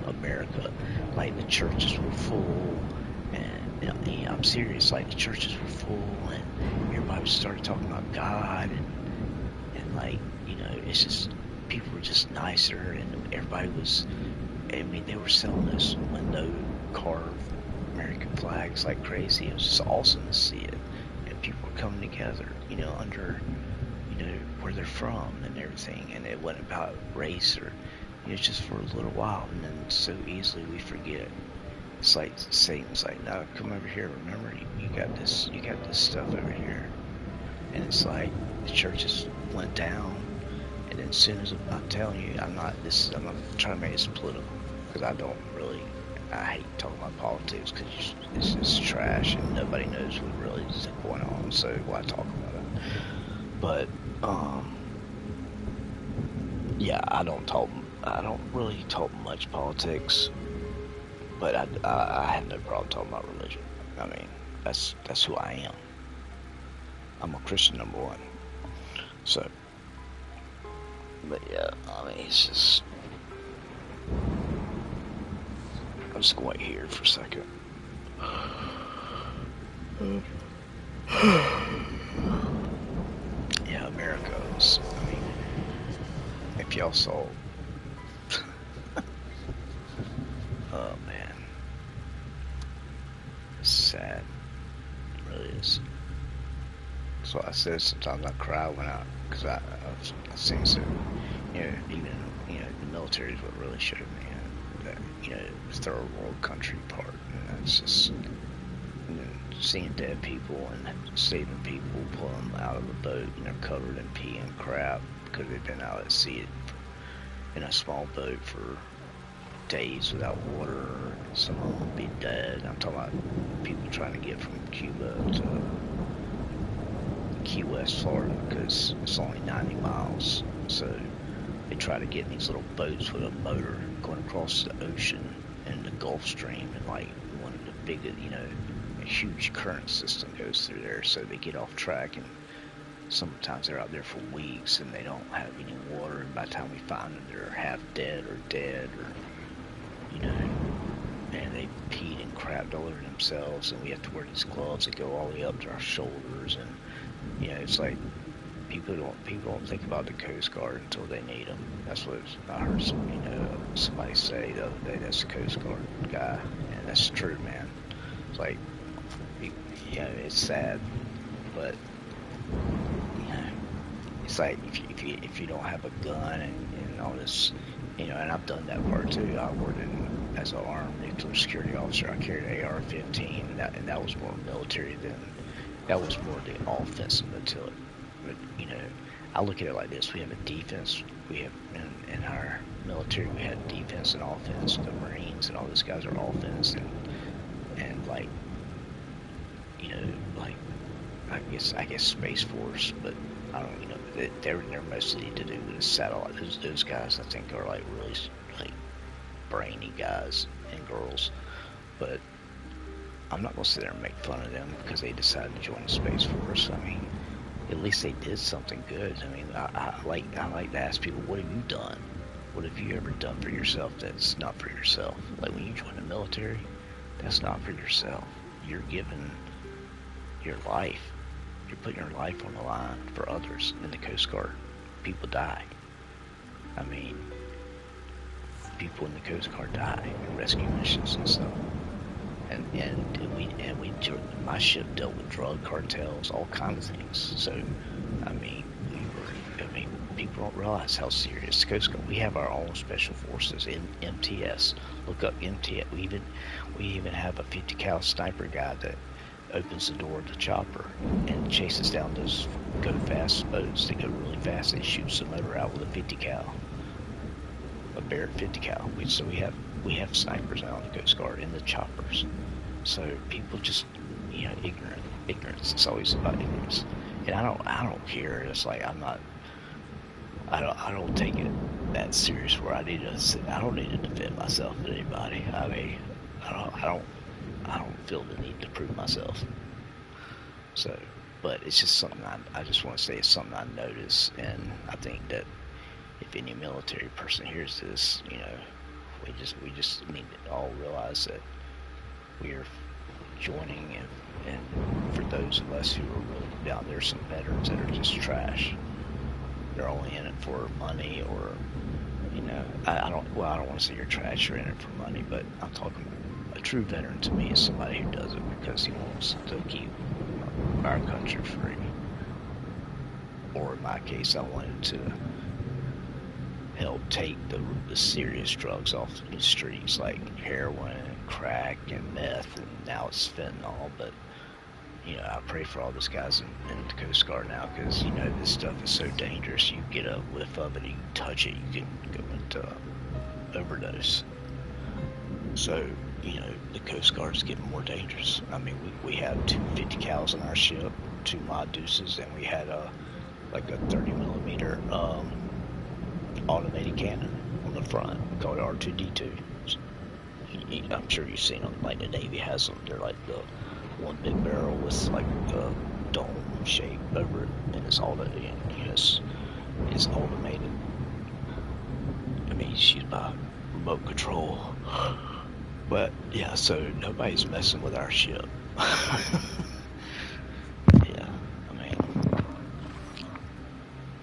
America, like the churches were full, and you know, I'm serious, like the churches were full, and everybody started talking about God, and like, you know, it's just, people were just nicer, and everybody was, I mean, they were selling those window carved American flags like crazy. It was just awesome to see it, and people were coming together, you know, under, you know, where they're from and everything, and it wasn't about race or, you know, just for a little while, and then so easily we forget. It's like Satan's like, no, come over here. Remember, you got this stuff over here, and it's like the churches went down, and then as soon as I'm telling you, I'm not trying to make this political, because I hate talking about politics, because it's just trash and nobody knows what really is going on. So why talk about it? But yeah, I don't really talk much politics, but I have no problem talking about religion. I mean, that's who I am. I'm a Christian, number one. So, but yeah, I mean, it's just, I'm just going to wait here for a second. Yeah, America is, I mean, if y'all saw, oh man, it's sad, it really is. So I said sometimes I cry when because I've seen so, you know, even, you know, the military is what really showed me that, you know, the third world country part, and that's just, you know, seeing dead people and saving people, pulling them out of the boat, you know, covered in pee and crap because they've been out at sea in a small boat for days without water. Some of them will be dead. I'm talking about people trying to get from Cuba to Key West, Florida, because it's only 90 miles. So they try to get in these little boats with a motor going across the ocean and the Gulf Stream, and like one of the big, you know, a huge current system goes through there, so they get off track, and sometimes they're out there for weeks and they don't have any water, and by the time we find them, they're half dead, or, you know, and they peed and crapped all over themselves, and we have to wear these gloves that go all the way up to our shoulders, and, you know, it's like, people don't think about the Coast Guard until they need them. That's what I heard somebody say the other day. That's the Coast Guard guy, and that's true, man. It's like, you know, it's sad, but, you know, it's like if you don't have a gun and all this, you know, and I've done that part too. I worked as an armed nuclear security officer. I carried an AR-15, and that was more military that was more the offensive until it. But, you know, I look at it like this: we have a defense. We have in our military, we have defense and offense. The Marines and all these guys are offense, and like, you know, like, I guess Space Force, but I don't, you know, they're mostly to do with the satellite. Those guys, I think, are like really like brainy guys and girls, but I'm not gonna sit there and make fun of them because they decided to join the Space Force. I mean, at least they did something good. I mean, I like to ask people, what have you done? What have you ever done for yourself that's not for yourself? Like when you join the military, that's not for yourself. You're giving your life. You're putting your life on the line for others. In the Coast Guard, people die. I mean, people in the Coast Guard die in rescue missions and stuff. My ship dealt with drug cartels, all kinds of things. So, I mean, people don't realize how serious the Coast Guard. We have our own special forces in MTS. Look up MTS. We even have a 50 cal sniper guy that opens the door of the chopper and chases down those go fast boats. They go really fast. They shoot the motor out with a 50 cal, a Barrett 50 cal. So we have snipers out on the Coast Guard in the choppers. So people just, you know, ignorance. It's always about ignorance, and I don't care. It's like I don't take it that serious where I don't need to defend myself to anybody. I mean, I don't I don't feel the need to prove myself. So, but it's just something I just want to say it's something I notice, and I think that if any military person hears this, you know, we just need to all realize that we are joining, and for those of us who are really down there, some veterans that are just trash. They're only in it for money, or you know, I don't want to say you're trash, you're in it for money, but I'm talking a true veteran to me is somebody who does it because he wants to keep our country free. Or in my case, I wanted to help take the serious drugs off the streets, like heroin and crack and meth, and now it's fentanyl. But you know, I pray for all those guys in the Coast Guard now, because you know this stuff is so dangerous. You get a whiff of it, you touch it, you can go into overdose. So you know, the Coast Guard is getting more dangerous. I mean, we have 250 cals on our ship, 2 mod deuces, and we had like a 30 millimeter automated cannon on the front called R2D2. I'm sure you've seen them, like the Navy has them. They're like the one big barrel with like a dome shape over it, and it's automated. You know, it's automated. I mean, it's used by remote control. But yeah, so nobody's messing with our ship. Yeah, I mean,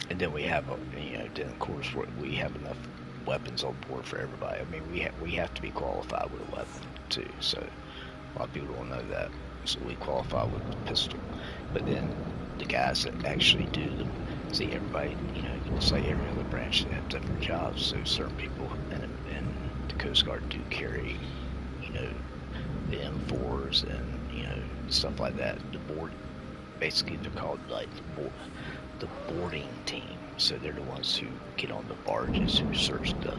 and then we have, you know, then of course we have enough weapons on board for everybody. I mean, we have to be qualified with a weapon too. So a lot of people don't know that. So we qualify with a pistol. But then the guys that actually do them, see, everybody, you know, it's like every other branch, they have different jobs. So certain people in the Coast Guard do carry, you know, the M4s and, you know, stuff like that. The board, basically they're called like the boarding team. So they're the ones who get on the barges, who search the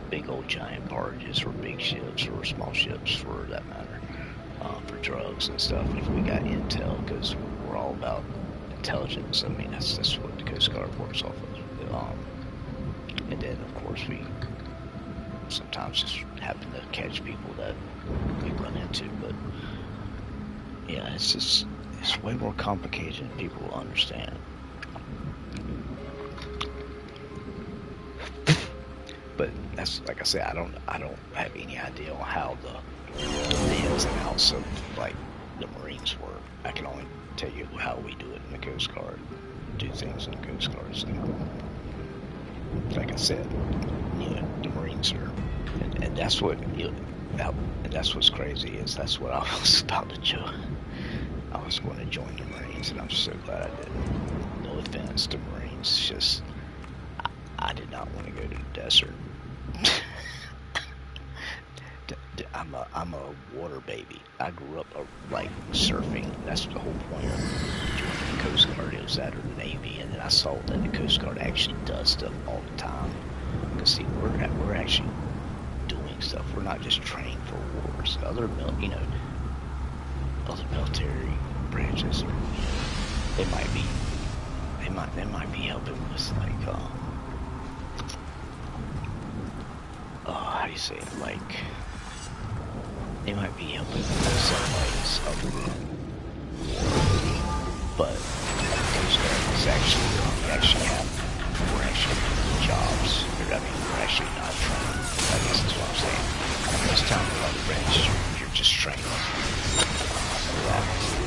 big old giant barges, or big ships, or small ships for that matter, for drugs and stuff. If we got intel, because we're all about intelligence. I mean, that's what the Coast Guard works off of. And then of course we sometimes just happen to catch people that we run into. But yeah, it's way more complicated than people will understand. But that's, like I said, I don't have any idea on how the ins and outs of like the Marines work. I can only tell you how we do it in the Coast Guard, do things in the Coast Guard. So, like I said, you know, the Marines are, and that's what, you know, and that's what's crazy is that's what I was about to join. I was going to join the Marines, and I'm so glad I didn't. No offense to Marines, it's just I did not want to go to the desert. I'm a water baby. I grew up like surfing. That's the whole point of joining the Coast Guard. It was that or the Navy, and then I saw that the Coast Guard actually does stuff all the time. Because see, we're actually doing stuff. We're not just trained for wars. Other military branches, or, you know, they might be helping with like how do you say it? Like, they might be helping in some ways other than war. But the Coast Guard is actually, we're actually doing jobs. I mean, we're actually not trained. I guess that's what I'm saying. Most time with other branches, you're just training for that or whatever.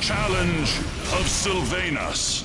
Challenge of Sylvanus.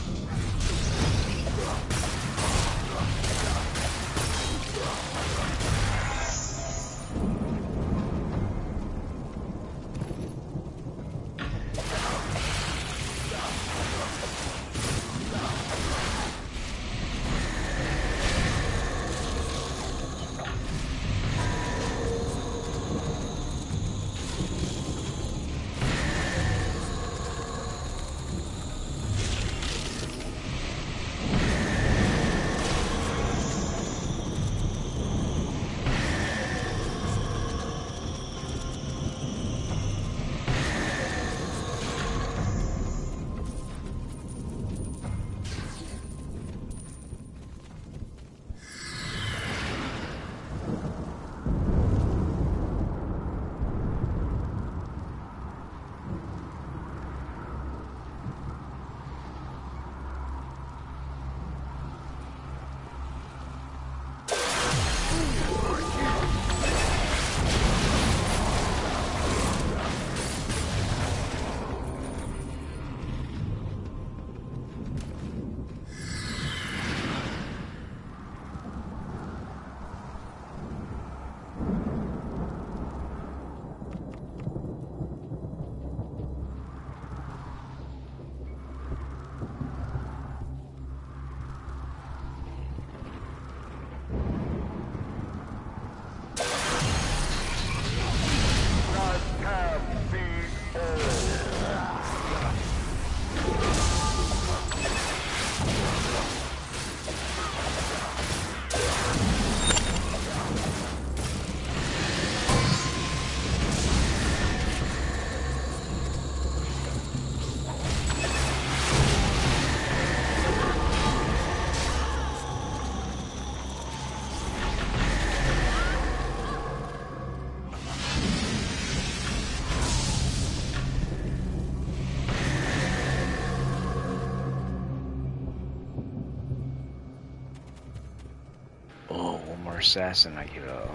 assassin, I get a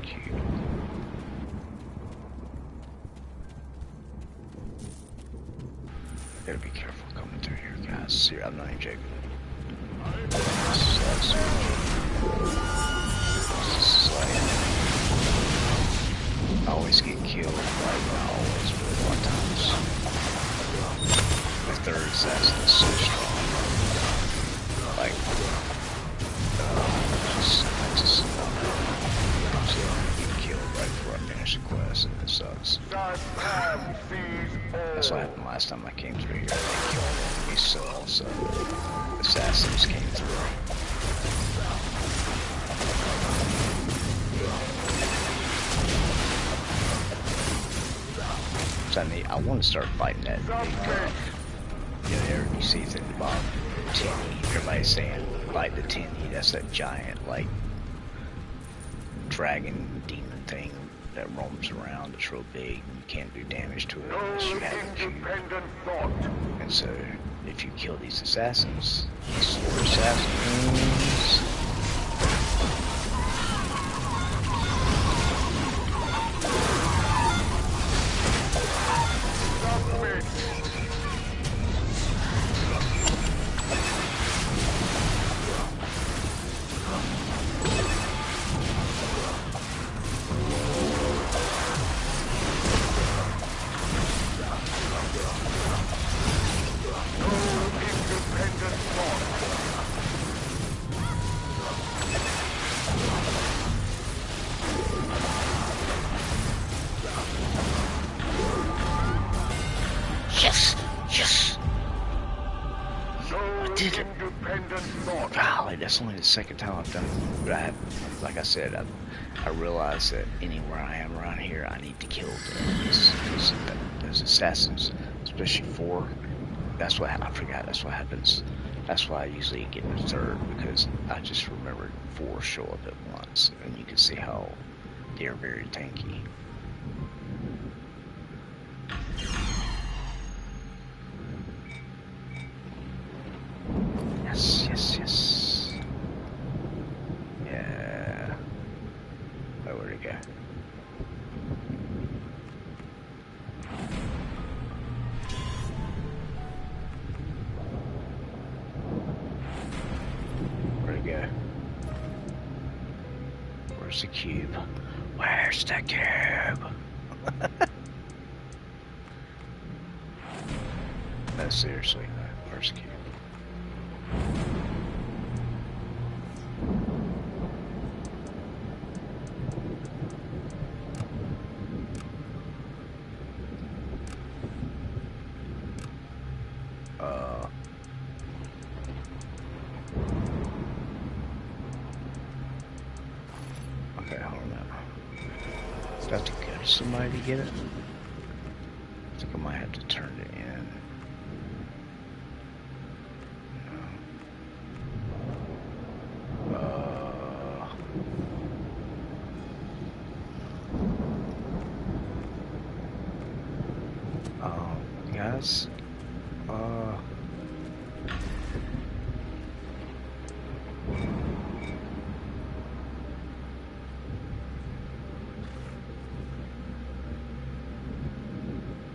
cube. Gotta be careful coming through here, guys. See, I'm not even joking. This is like, I always get killed, like, not always, but a lot of times. The third assassin is so strong. Like, I just get killed right before I finish the quest, and it sucks. That's what happened last time I came through here. They killed me, so also assassins came through. So I want to start fighting that big, you see it in the bottom, tinny. Everybody's saying fight the tinny. That's that giant, like, dragon demon thing that roams around. It's real big. You can't do damage to it unless you have a cube. And so, if you kill these assassins, these sword assassins. Yes, yes. I did it. Golly, that's only the second time I've done it. But like I said, I realized that anywhere I am around here, I need to kill those assassins, especially 4. That's what I forgot. That's what happens. That's why I usually get in the third, because I just remembered 4 show up at once, and you can see how they're very tanky. Yes, yes, yes. Yeah. Oh, where'd it go? Where'd it go? Where's the cube? Where's the cube? No, seriously, no. Where's the cube? Okay, hold on now. Do I have to go to somebody to get it? I think I might have to turn it in. Guys,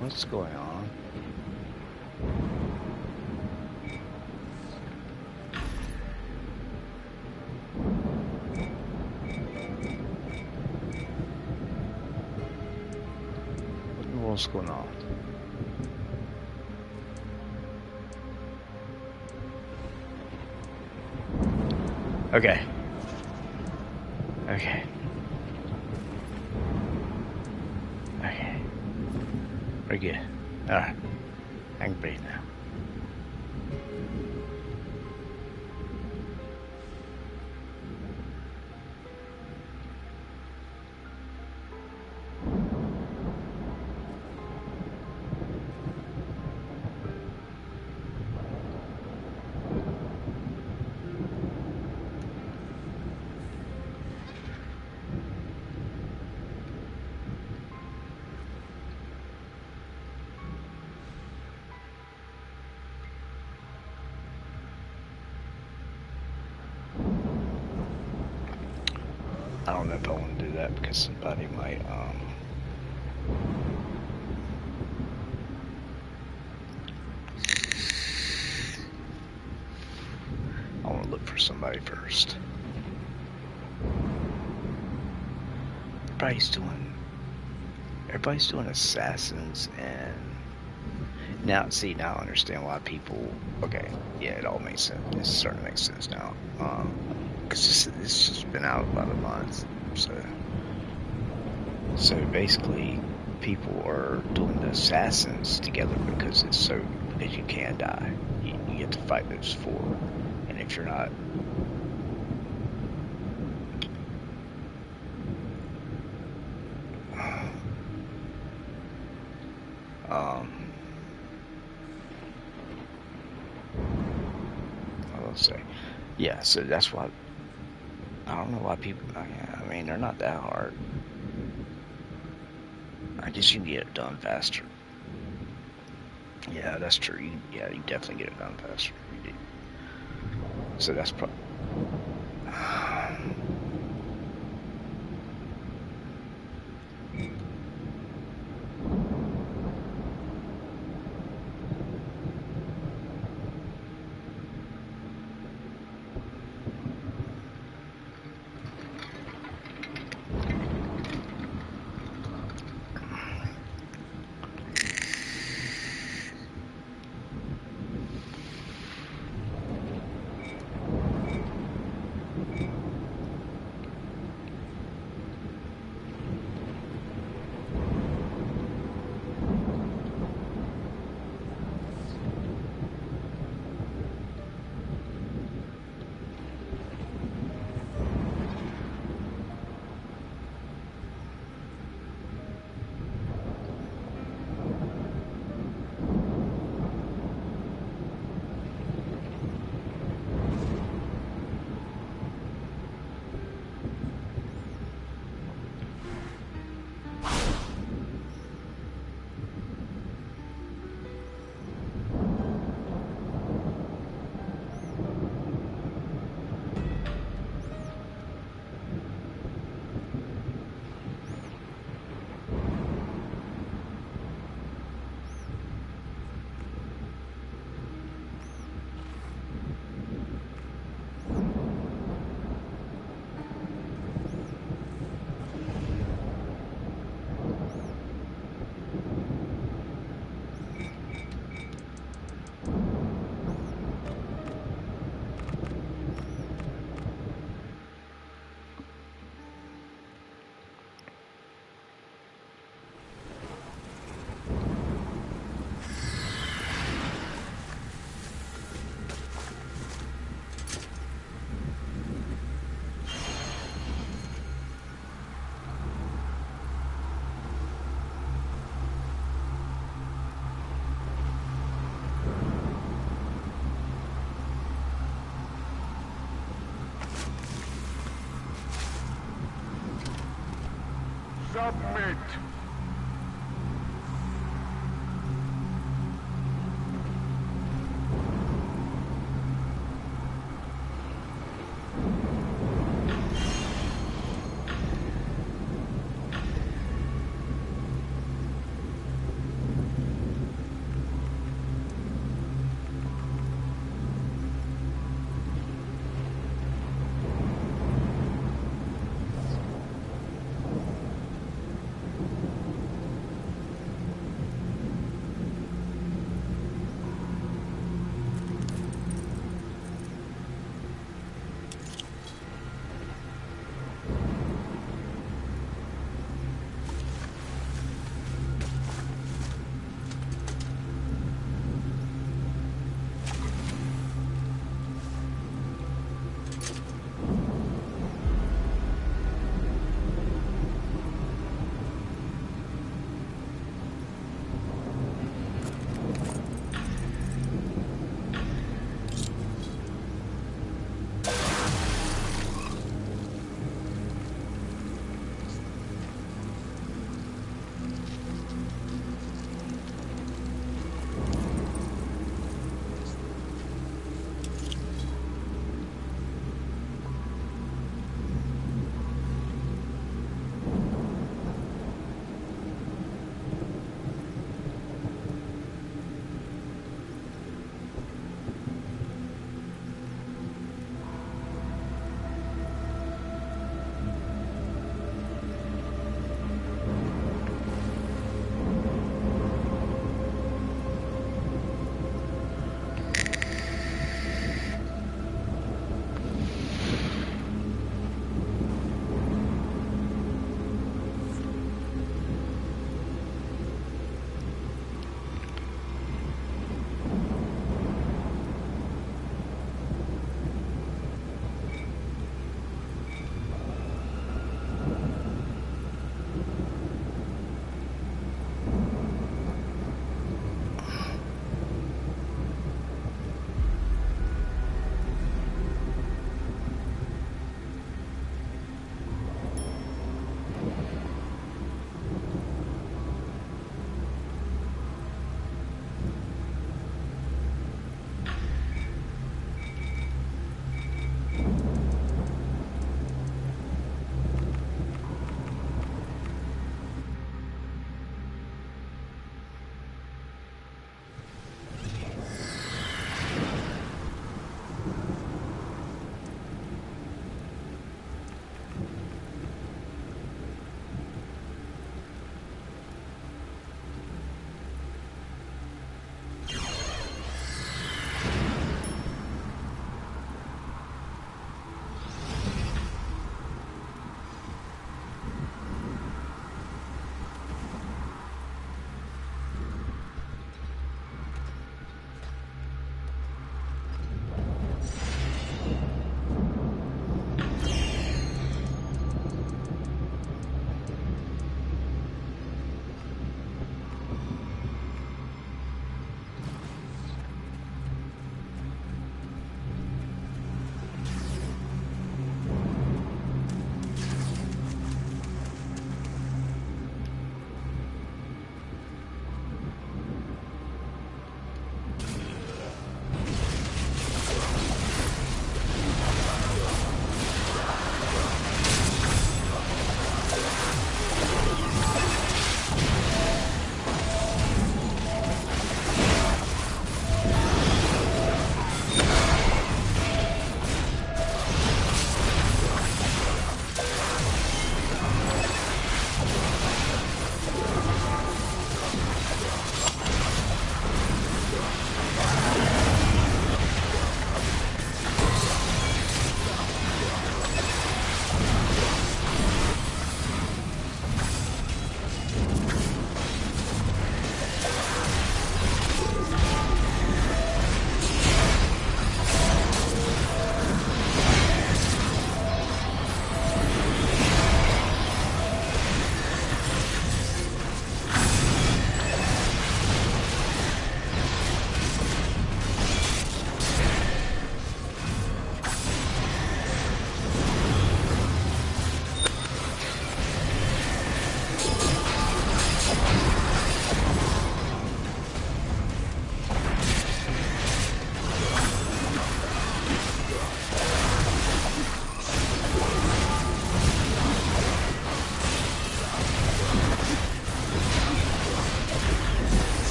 what's going on? What in the world's going on? Okay. Okay. Okay. We're good. Alright. I can breathe now. I don't know if I want to do that because somebody might, I want to look for somebody first. Everybody's doing assassins, and now I understand why people. Okay, yeah, it all makes sense. It's starting to make sense now. Because this has been out about a month, so basically, people are doing the assassins together because you can die. You get to fight those four, and if you're not. I'll say, yeah. So that's why I don't know why people. I mean, they're not that hard. I guess you can get it done faster. Yeah, that's true. You definitely get it done faster. You do. So that's probably. Submit!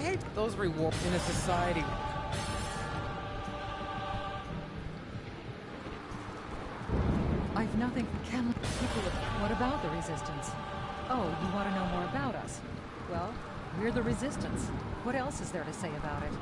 hate those rewards in a society. I've nothing for Camelot people. What about the Resistance? Oh, you want to know more about us? Well, we're the Resistance. What else is there to say about it?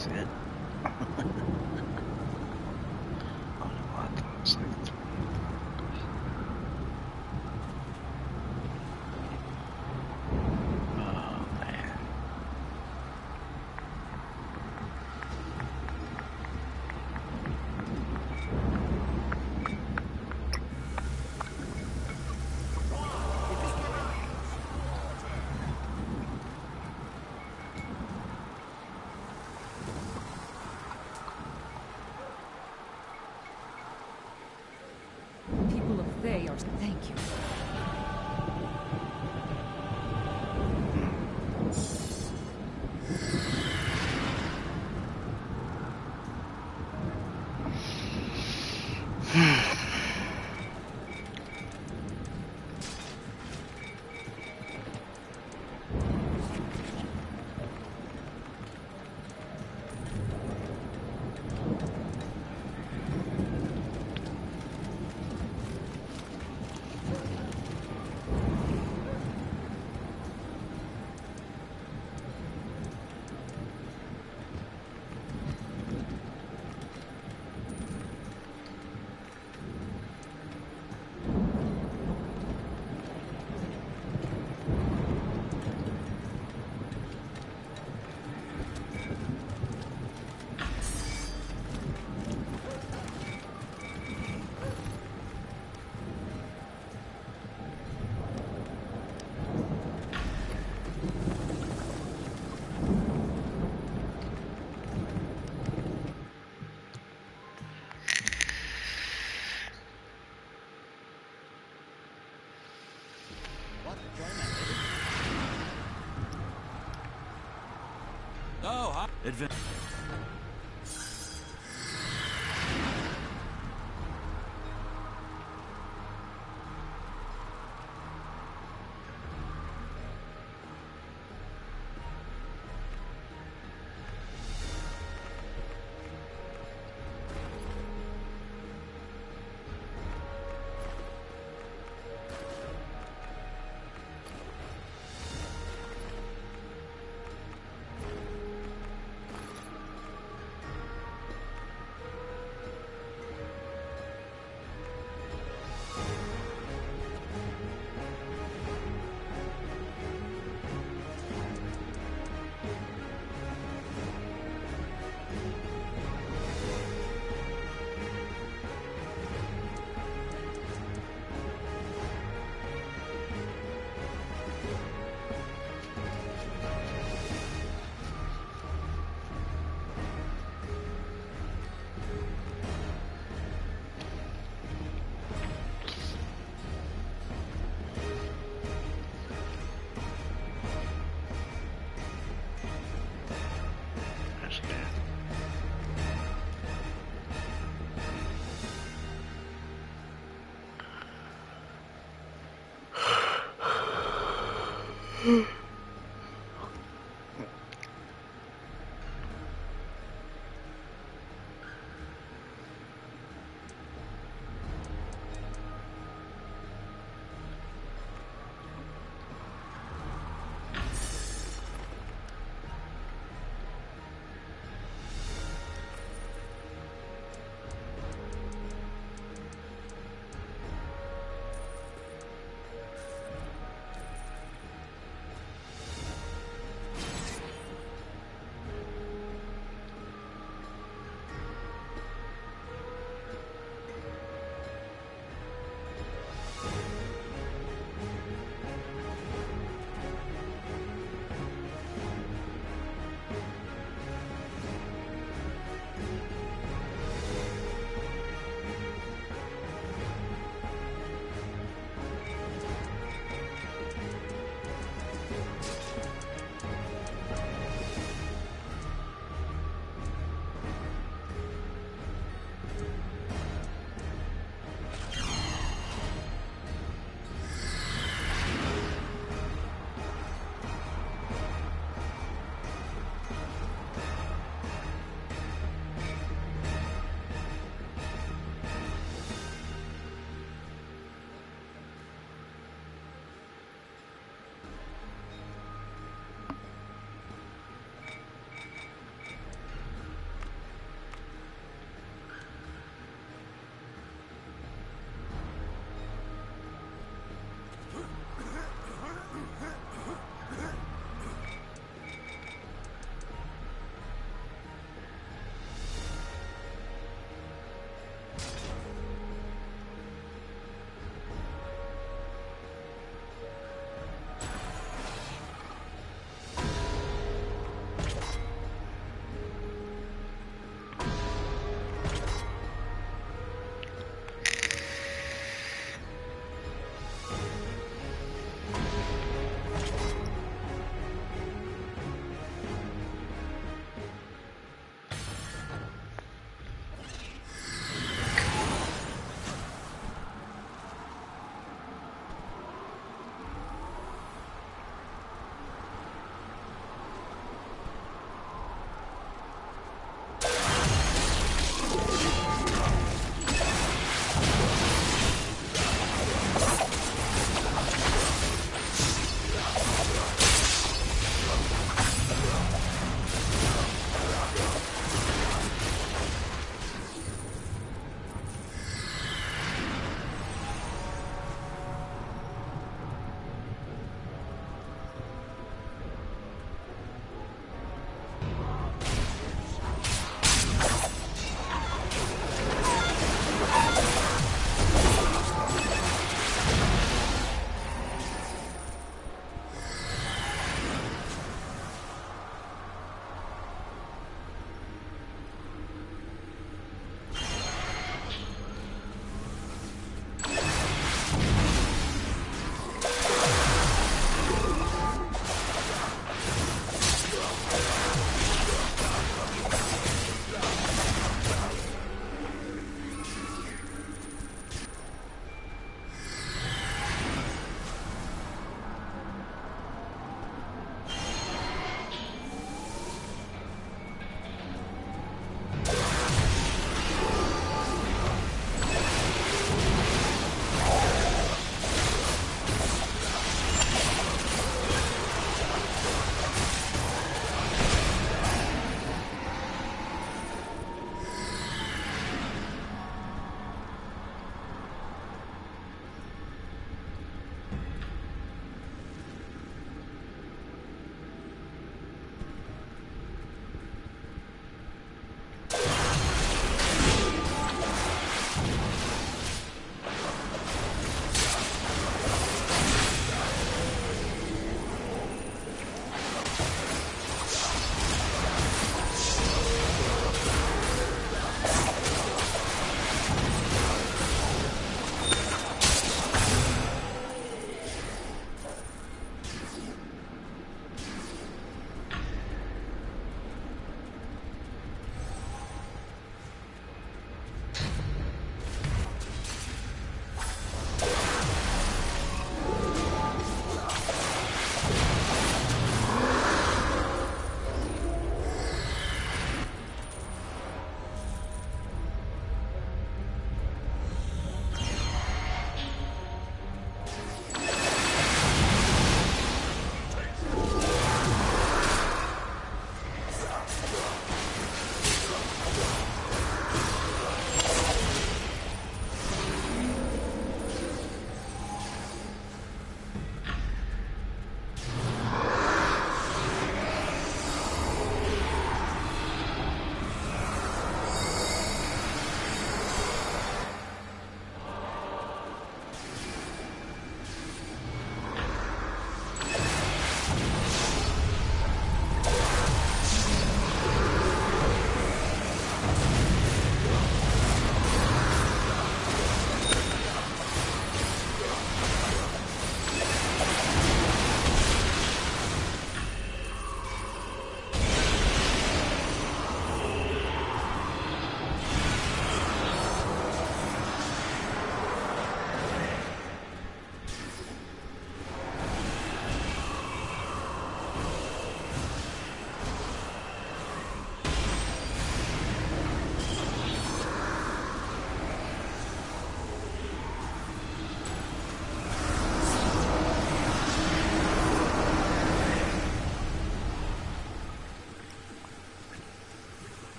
was it. Oh no, I thought it was like 3. Oh man. People of Thay are... Thank you. Oh, hi.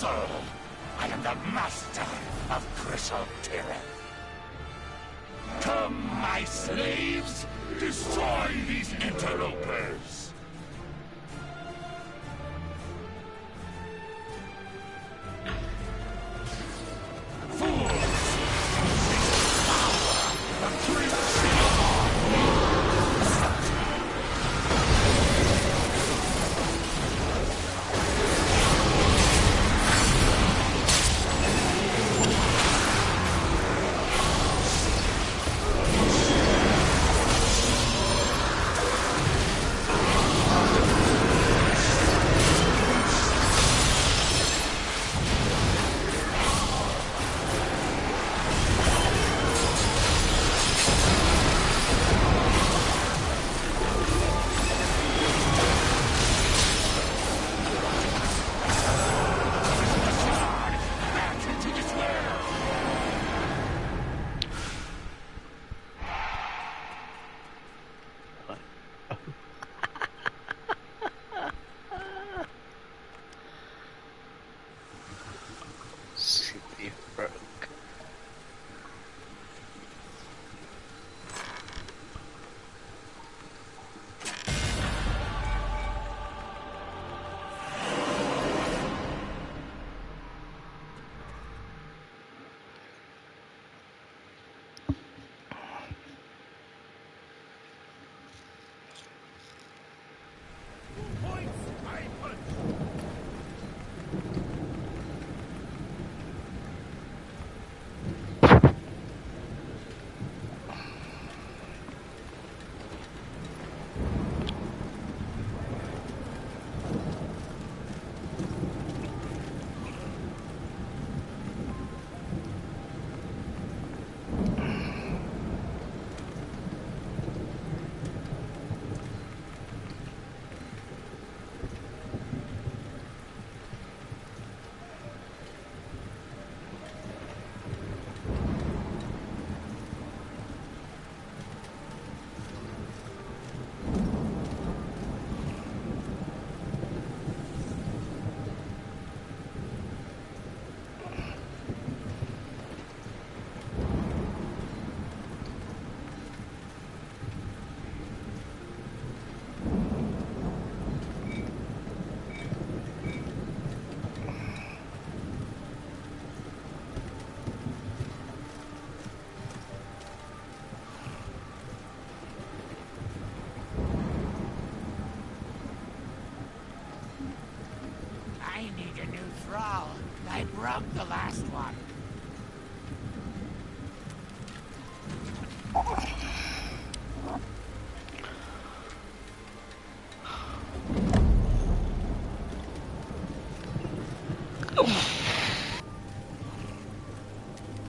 soul. I am the master of Crystal Tyrann. Come, my slaves, destroy these interlopers. Fools! Power of Crystal. I broke the last one. Oh.